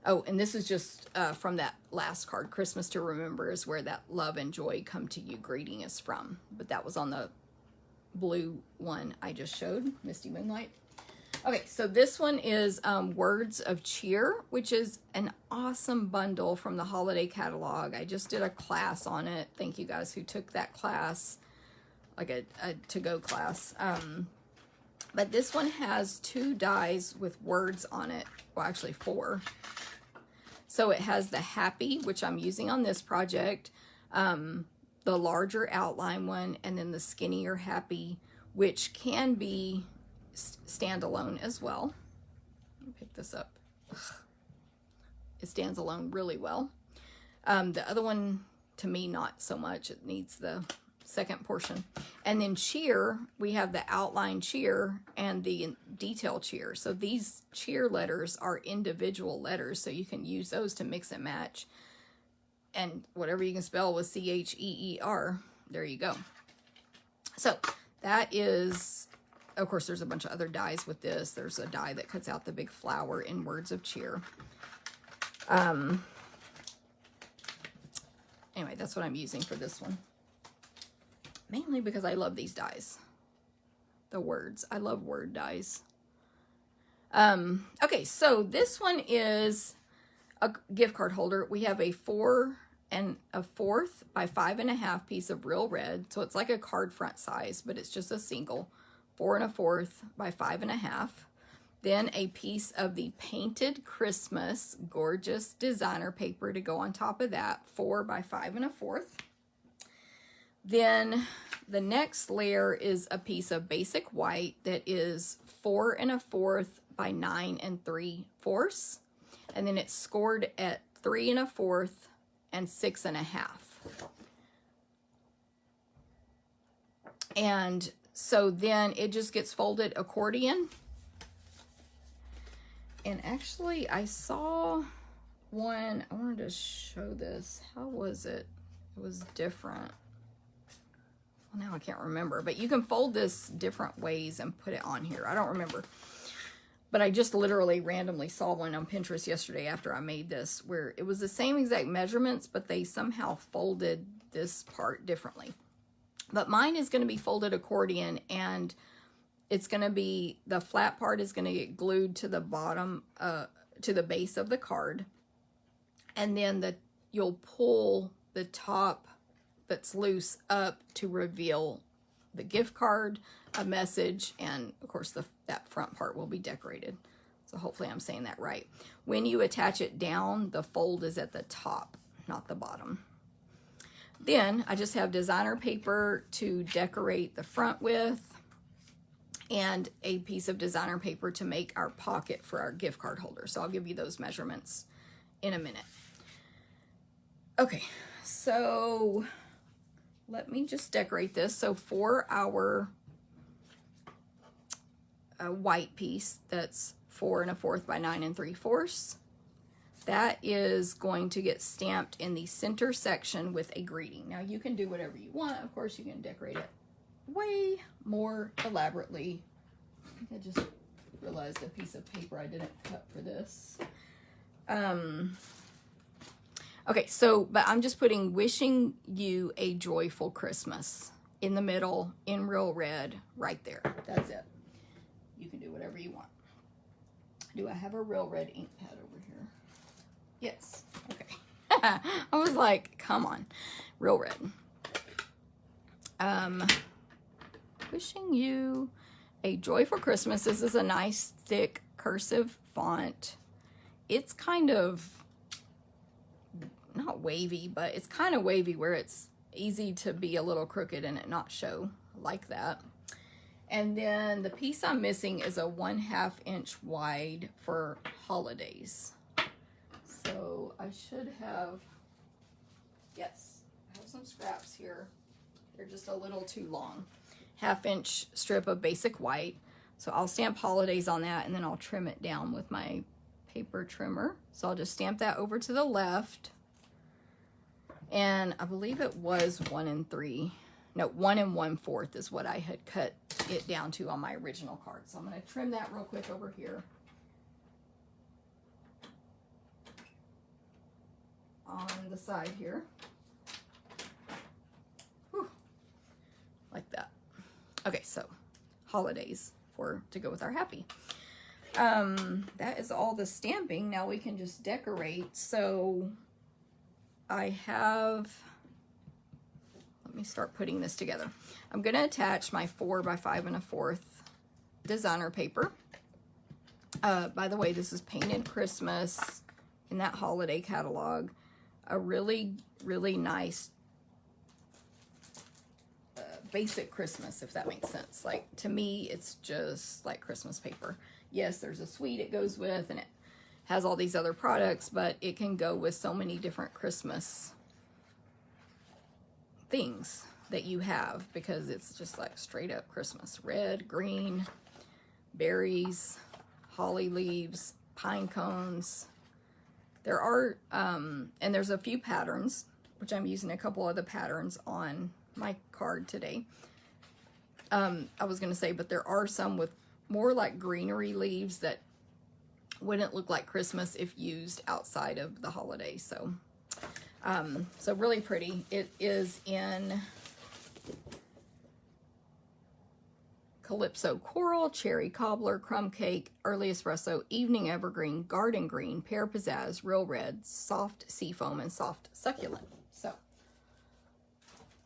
Oh, and this is just from that last card, Christmas to Remember, is where that love and joy come to you greeting is from. But that was on the blue one I just showed, Misty Moonlight. Okay, so this one is Words of Cheer, which is an awesome bundle from the holiday catalog. I just did a class on it. Thank you guys who took that class, like a to-go class. But this one has 2 dies with words on it. Well, actually 4. So it has the Happy, which I'm using on this project, the larger outline one, and then the skinnier Happy, which can be standalone as well. Let me pick this up. It stands alone really well. The other one, to me, not so much. It needs the second portion. And then Cheer, we have the outline Cheer and the detail Cheer. So these cheer letters are individual letters, so you can use those to mix and match. And whatever you can spell with C-H-E-E-R, there you go. So that is, of course, there's a bunch of other dies with this. There's a die that cuts out the big flower in Words of Cheer. Anyway, that's what I'm using for this one. Mainly because I love these dies. The words. I love word dies. Okay, so this one is a gift card holder. We have a 4 1/4 by 5 1/2 piece of real red. So it's like a card front size, but it's just a single 4 1/4 by 5 1/2. Then a piece of the Painted Christmas gorgeous designer paper to go on top of that, 4 by 5 1/4. Then the next layer is a piece of basic white that is 4 1/4 by 9 3/4. And then it's scored at 3 1/4 and 6 1/2. And so then it just gets folded accordion. And actually I saw one, I wanted to show this. How was it? It was different. Well, now I can't remember, but you can fold this different ways and put it on here. I don't remember. But I just literally randomly saw one on Pinterest yesterday after I made this where it was the same exact measurements, but they somehow folded this part differently. But mine is going to be folded accordion, and it's going to be, the flat part is going to get glued to the bottom, to the base of the card. And then you'll pull the top that's loose up to reveal the gift card, a message, and of course that front part will be decorated. So hopefully I'm saying that right. When you attach it down, the fold is at the top, not the bottom. Then I just have designer paper to decorate the front with, and a piece of designer paper to make our pocket for our gift card holder. So I'll give you those measurements in a minute. Okay, so let me just decorate this. So for our white piece, that's 4 1/4 by 9 3/4, that is going to get stamped in the center section with a greeting. Now you can do whatever you want. Of course, you can decorate it way more elaborately. I think I just realized a piece of paper I didn't cut for this. Okay, so, but I'm just putting wishing you a joyful Christmas in the middle in real red right there. That's it. You can do whatever you want. Do I have a real red ink pad over here? Yes. Okay. I was like, come on. Real red. Wishing you a joyful Christmas. This is a nice thick cursive font. It's kind of not wavy, but it's kind of wavy where it's easy to be a little crooked and it not show like that. And then the piece I'm missing is a 1/2 inch wide for holidays. So I should have, yes, I have some scraps here. They're just a little too long. 1/2 inch strip of basic white. So I'll stamp holidays on that, and then I'll trim it down with my paper trimmer. So I'll just stamp that over to the left. And I believe it was 1 3. No, 1 1/4 is what I had cut it down to on my original card. So I'm going to trim that real quick over here. On the side here. Whew. Like that. Okay, so holidays to go with our happy. That is all the stamping. Now we can just decorate. So I have, let me start putting this together. I'm going to attach my 4 by 5 1/4 designer paper. By the way, this is Painted Christmas in that holiday catalog. A really, really nice basic Christmas, if that makes sense. Like, to me, it's just like Christmas paper. Yes, there's a suite it goes with, and it has all these other products, but it can go with so many different Christmas things that you have, because it's just like straight up Christmas. Red, green, berries, holly leaves, pine cones. There are, and there's a few patterns, which I'm using a couple of the patterns on my card today. I was going to say, but there are some with more like greenery leaves that wouldn't look like Christmas if used outside of the holiday. So, so really pretty. It is in Calypso Coral, Cherry Cobbler, Crumb Cake, Early Espresso, Evening Evergreen, Garden Green, Pear Pizzazz, Real Red, Soft Seafoam, and Soft Succulent. So,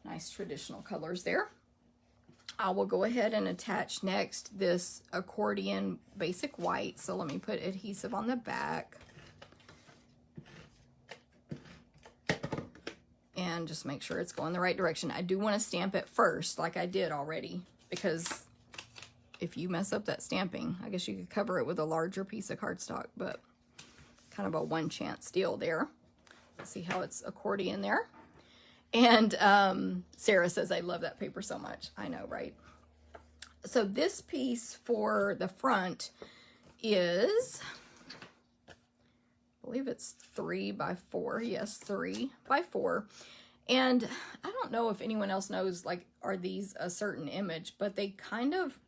nice traditional colors there. I will go ahead and attach next this accordion basic white. So let me put adhesive on the back. And just make sure it's going the right direction. I do want to stamp it first, like I did already, because if you mess up that stamping, I guess you could cover it with a larger piece of cardstock, but kind of a one chance deal there. See how it's accordion there. And Sarah says, I love that paper so much. I know, right? So this piece for the front is, I believe it's 3 by 4. Yes, 3 by 4. And I don't know if anyone else knows, like, are these a certain image, but they kind of,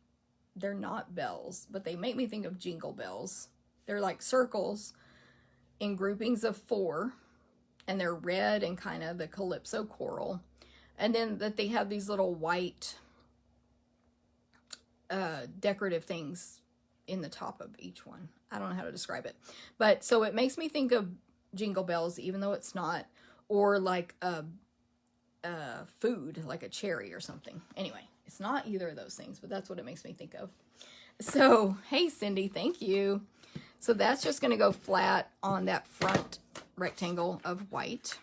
they're not bells, but they make me think of jingle bells. They're like circles in groupings of 4, and they're red and kind of the calypso coral. And then that they have these little white decorative things in the top of each one. I don't know how to describe it. But so it makes me think of jingle bells, even though it's not, or like a food, like a cherry or something. Anyway, it's not either of those things, but that's what it makes me think of. So, hey Cindy, thank you. So that's just going to go flat on that front rectangle of white.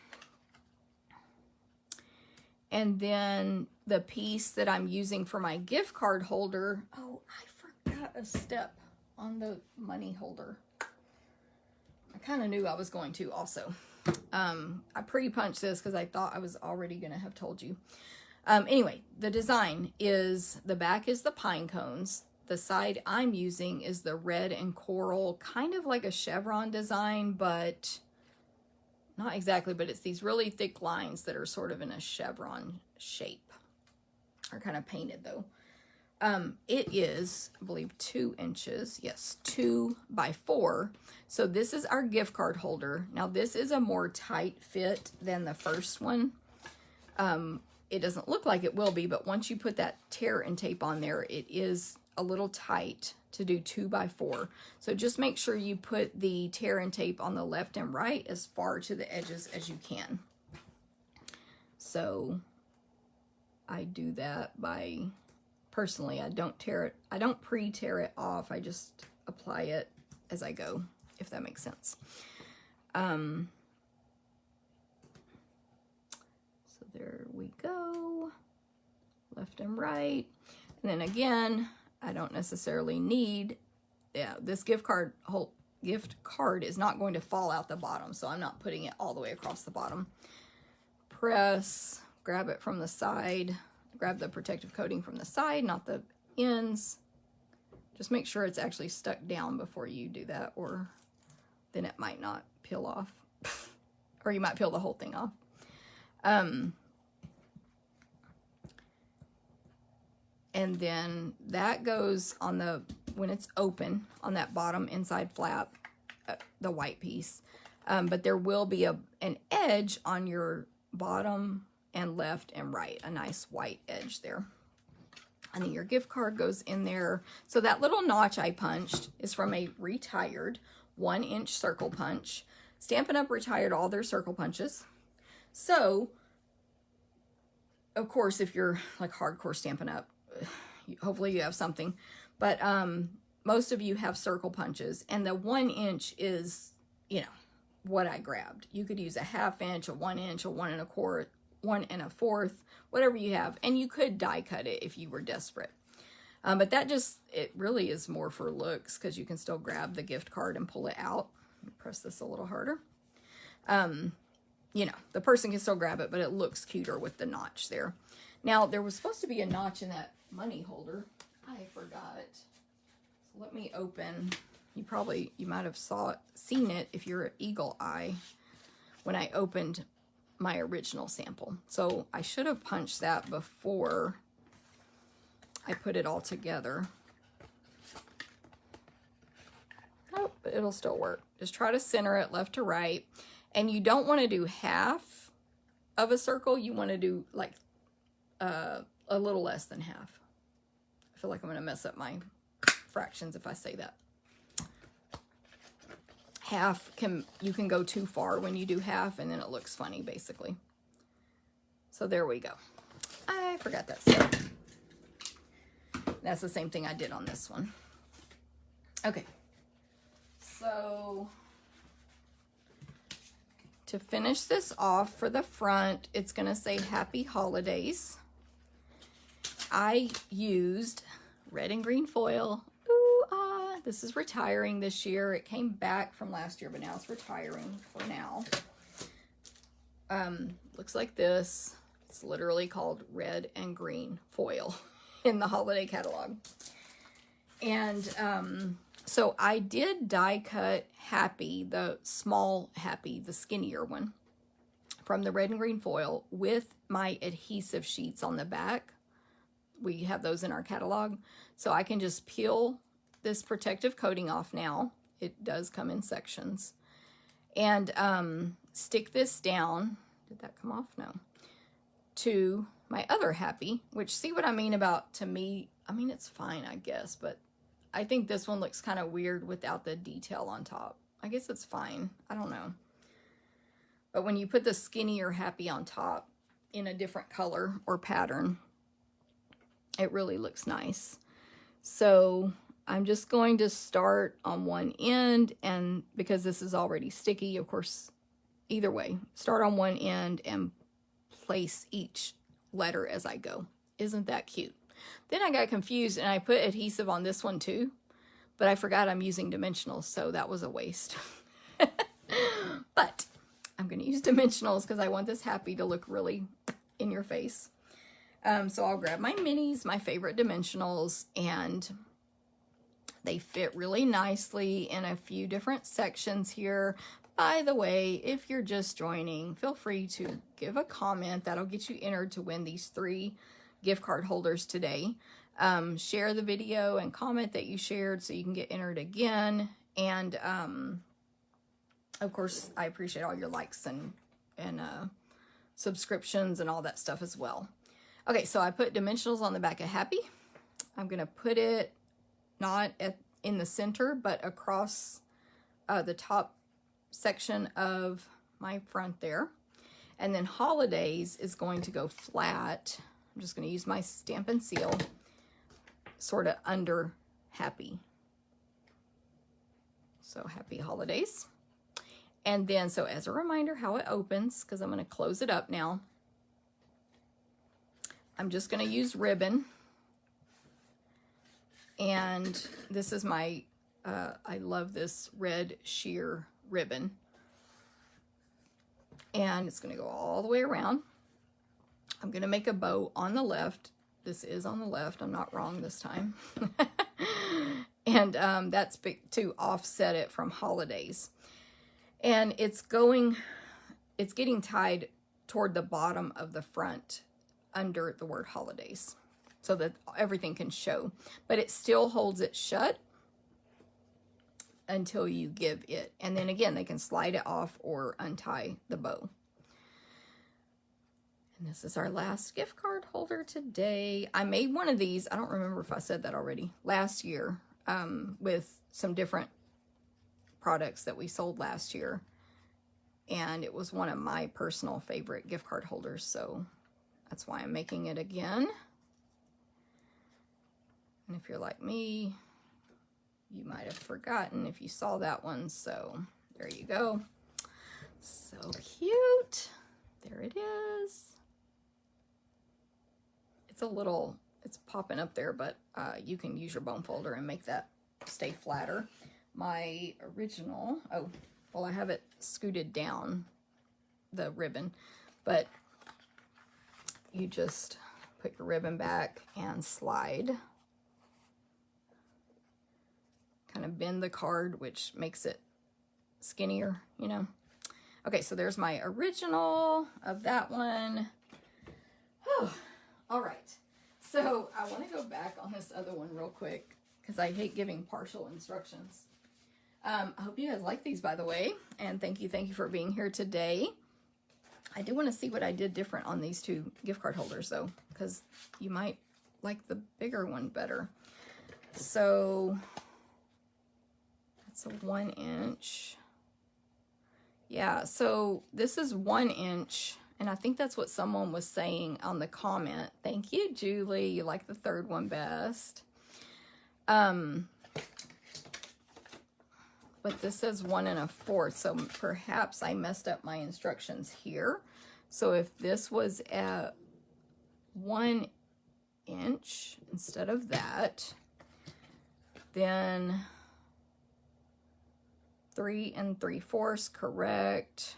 And then the piece that I'm using for my gift card holder, oh, I forgot a step on the money holder. I kind of knew I was going to also. I pre-punched this because I thought I was already going to have told you. Anyway, the design is, the back is the pine cones. The side I'm using is the red and coral, kind of like a chevron design, but not exactly, but it's these really thick lines that are sort of in a chevron shape. Are kind of painted though. It is, I believe, 2 inches. Yes, 2 by 4. So this is our gift card holder. Now this is a more tight fit than the first one. It doesn't look like it will be, but once you put that tear and tape on there, it is a little tight to do 2 by 4. So just make sure you put the tear and tape on the left and right as far to the edges as you can. So I do that by, personally, I don't tear it, I don't pre-tear it off, I just apply it as I go, if that makes sense. So there we go, left and right. And then again, I don't necessarily need, yeah, this gift card is not going to fall out the bottom, so I'm not putting it all the way across the bottom. Press, grab it from the side, grab the protective coating from the side, not the ends. Just make sure it's actually stuck down before you do that, or then it might not peel off. Or you might peel the whole thing off. And then that goes on the, when it's open, on that bottom inside flap, the white piece. But there will be an edge on your bottom and left and right, a nice white edge there. And then your gift card goes in there. So that little notch I punched is from a retired 1-inch circle punch. Stampin' Up! Retired all their circle punches. So, of course, if you're like hardcore Stampin' Up!, hopefully you have something. But most of you have circle punches. And the 1-inch is, you know, what I grabbed. You could use a 1/2 inch, a 1 inch, a 1 1/4, whatever you have. And you could die cut it if you were desperate. But that just, it really is more for looks, because you can still grab the gift card and pull it out. Let me press this a little harder. You know, the person can still grab it, but it looks cuter with the notch there. Now, there was supposed to be a notch in that money holder. I forgot. So let me open. You might have seen it if you're an eagle eye when I opened my original sample. So I should have punched that before I put it all together. Oh, but it'll still work. Just try to center it left to right. And you don't want to do half of a circle. You want to do like a little less than half. I feel like I'm going to mess up my fractions if I say that. Half, you can go too far when you do half, and then it looks funny, basically. So there we go. I forgot that step. That's the same thing I did on this one. Okay, so to finish this off for the front, it's going to say Happy Holidays. I used red and green foil. Ooh, ah. This is retiring this year. It came back from last year, but now it's retiring for now. Looks like this. It's literally called red and green foil in the holiday catalog. And so I did die cut Happy, the small Happy, the skinnier one, from the red and green foil with my adhesive sheets on the back. We have those in our catalog. So I can just peel this protective coating off now. It does come in sections. And stick this down. Did that come off? No. To my other Happy, which, see what I mean about, to me, I mean, it's fine, I guess, but I think this one looks kind of weird without the detail on top. I guess it's fine. I don't know. But when you put the skinnier Happy on top in a different color or pattern, it really looks nice. So I'm just going to start on one end, and because this is already sticky, of course, either way, start on one end and place each letter as I go. Isn't that cute? Then I got confused and I put adhesive on this one too, but I forgot I'm using dimensionals, so that was a waste. But I'm going to use dimensionals because I want this Happy to look really in your face. So I'll grab my minis, my favorite dimensionals, and they fit really nicely in a few different sections here. By the way, if you're just joining, feel free to give a comment. That'll get you entered to win these 3 gift card holders today. Share the video and comment that you shared so you can get entered again. And of course, I appreciate all your likes and subscriptions and all that stuff as well. Okay, so I put dimensionals on the back of Happy. I'm going to put it not in the center, but across the top section of my front there. And then Holidays is going to go flat. I'm just going to use my Stampin' Seal sort of under Happy. So Happy Holidays. And then, so as a reminder how it opens, because I'm going to close it up now, I'm just going to use ribbon. And this is my, I love this red sheer ribbon. And it's going to go all the way around. I'm going to make a bow on the left. This is on the left. I'm not wrong this time. And that's to offset it from Holidays. And it's getting tied toward the bottom of the front under the word Holidays so that everything can show. But it still holds it shut until you give it. And then again, they can slide it off or untie the bow. And this is our last gift card holder today. I made one of these, I don't remember if I said that already, last year with some different products that we sold last year. And it was one of my personal favorite gift card holders, so that's why I'm making it again. And if you're like me, you might have forgotten if you saw that one, so there you go. So cute. There it is. It's a little, it's popping up there, but you can use your bone folder and make that stay flatter. My original, oh, well, I have it scooted down, the ribbon, but you just put your ribbon back and slide. Kind of bend the card, which makes it skinnier, you know. Okay, so there's my original of that one. Oh, all right. So I want to go back on this other one real quick because I hate giving partial instructions. I hope you guys like these, by the way, and thank you for being here today. I do want to see what I did different on these 2 gift card holders, though, because you might like the bigger one better. So that's a 1 inch. Yeah, so this is 1 inch, and I think that's what someone was saying on the comment. Thank you, Julie. You like the 3rd one best. But this says 1 1/4, so perhaps I messed up my instructions here. So if this was at 1 inch instead of that, then 3 3/4, correct.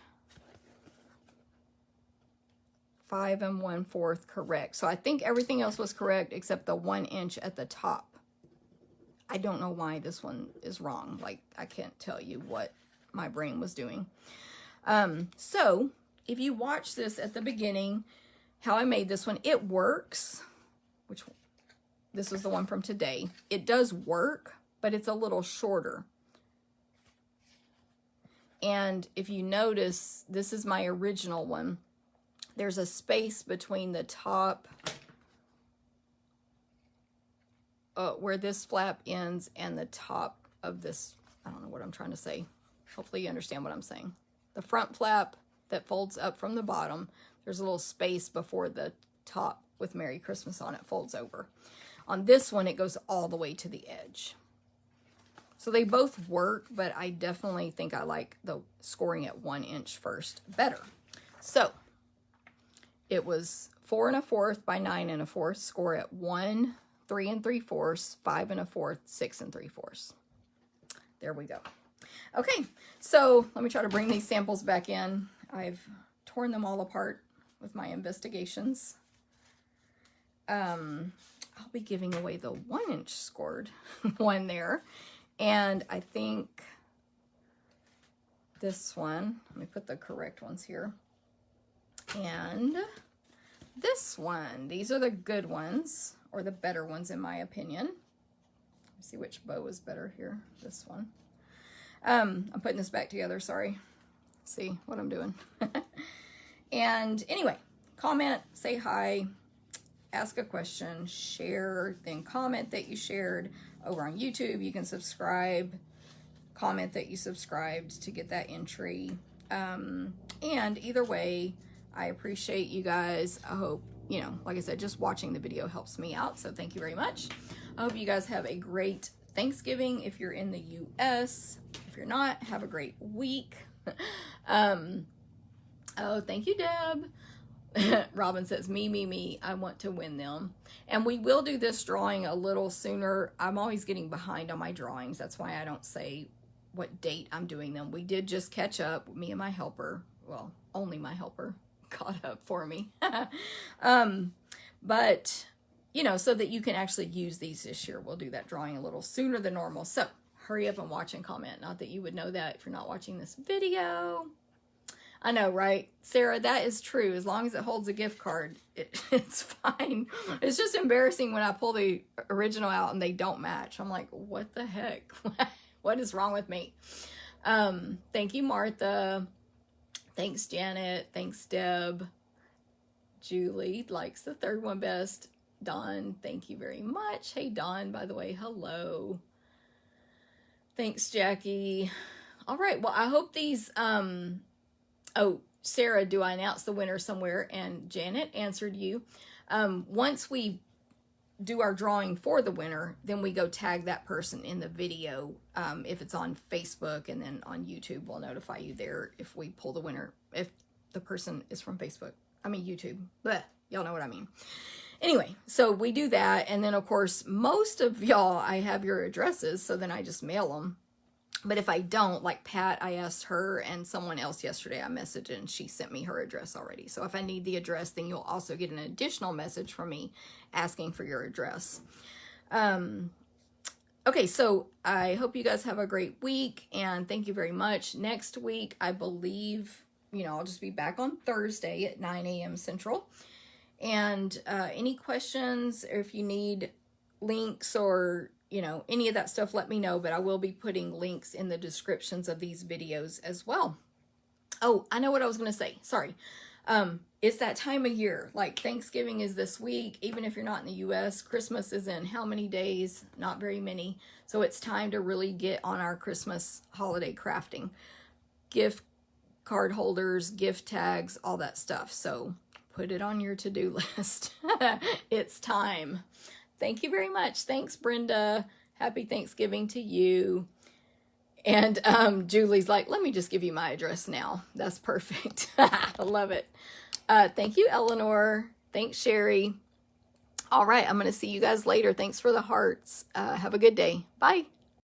5 1/4, correct. So I think everything else was correct except the 1 inch at the top. I don't know why this one is wrong. Like, I can't tell you what my brain was doing. So if you watch this at the beginning, how I made this one, it works. This was the one from today. It does work, but it's a little shorter. And if you notice, this is my original one. There's a space between the top where this flap ends and the top of this. I don't know what I'm trying to say. Hopefully you understand what I'm saying. The front flap that folds up from the bottom, there's a little space before the top with Merry Christmas on it folds over. On this one, it goes all the way to the edge. So they both work, but I definitely think I like the scoring at 1 inch first better. So it was 4 1/4 by 9 1/4, score at 1, 3 3/4, 5 1/4, 6 3/4. There we go. Okay, so let me try to bring these samples back in. I've torn them all apart with my investigations. I'll be giving away the 1 inch scored one there. And I think this one, let me put the correct ones here. And this one, these are the good ones, or the better ones in my opinion. Let's see which bow is better here. This one. I'm putting this back together, sorry. See what I'm doing. And anyway, comment, say hi, ask a question, share, then comment that you shared over on YouTube. You can subscribe, comment that you subscribed to get that entry. And either way, I appreciate you guys. I hope, you know, like I said, just watching the video helps me out. So thank you very much. I hope you guys have a great Thanksgiving if you're in the US. If you're not, have a great week. Oh, thank you, Deb. Robin says, me, I want to win them. And we will do this drawing a little sooner. I'm always getting behind on my drawings. That's why I don't say what date I'm doing them. We did just catch up, me and my helper. Well, only my helper caught up for me. But, you know, so that you can actually use these this year, we'll do that drawing a little sooner than normal. So hurry up and watch and comment. Not that you would know that if you're not watching this video. I know, right? Sarah, that is true. As long as it holds a gift card, it's fine. It's just embarrassing when I pull the original out and they don't match. I'm like, what the heck? What is wrong with me? Thank you, Martha. Thanks, Janet. Thanks, Deb. Julie likes the third one best. Dawn, thank you very much. Hey, Dawn, by the way, hello. Thanks, Jackie. All right, well, I hope these... Oh, Sarah, do I announce the winner somewhere? And Janet answered you. Once we do our drawing for the winner, then we go tag that person in the video. If it's on Facebook, and then on YouTube, we'll notify you there if we pull the winner. If the person is from Facebook. I mean, YouTube. Blech, y'all know what I mean. Anyway, so we do that. And then, of course, most of y'all, I have your addresses, so then I just mail them. But if I don't, like Pat, I asked her, and someone else yesterday I messaged and she sent me her address already. So if I need the address, then you'll also get an additional message from me asking for your address. Okay, so I hope you guys have a great week, and thank you very much. Next week, I believe, you know, I'll just be back on Thursday at 9 a.m. Central. And any questions, or if you need links or, you know, any of that stuff, let me know. But I will be putting links in the descriptions of these videos as well. Oh, I know what I was going to say. Sorry. It's that time of year. Like, Thanksgiving is this week. Even if you're not in the U.S., Christmas is in how many days? Not very many. So it's time to really get on our Christmas holiday crafting. Gift card holders, gift tags, all that stuff. So put it on your to-do list. It's time. Thank you very much. Thanks, Brenda. Happy Thanksgiving to you. And Julie's like, let me just give you my address now. That's perfect. I love it. Thank you, Eleanor. Thanks, Sherry. All right, I'm going to see you guys later. Thanks for the hearts. Have a good day. Bye.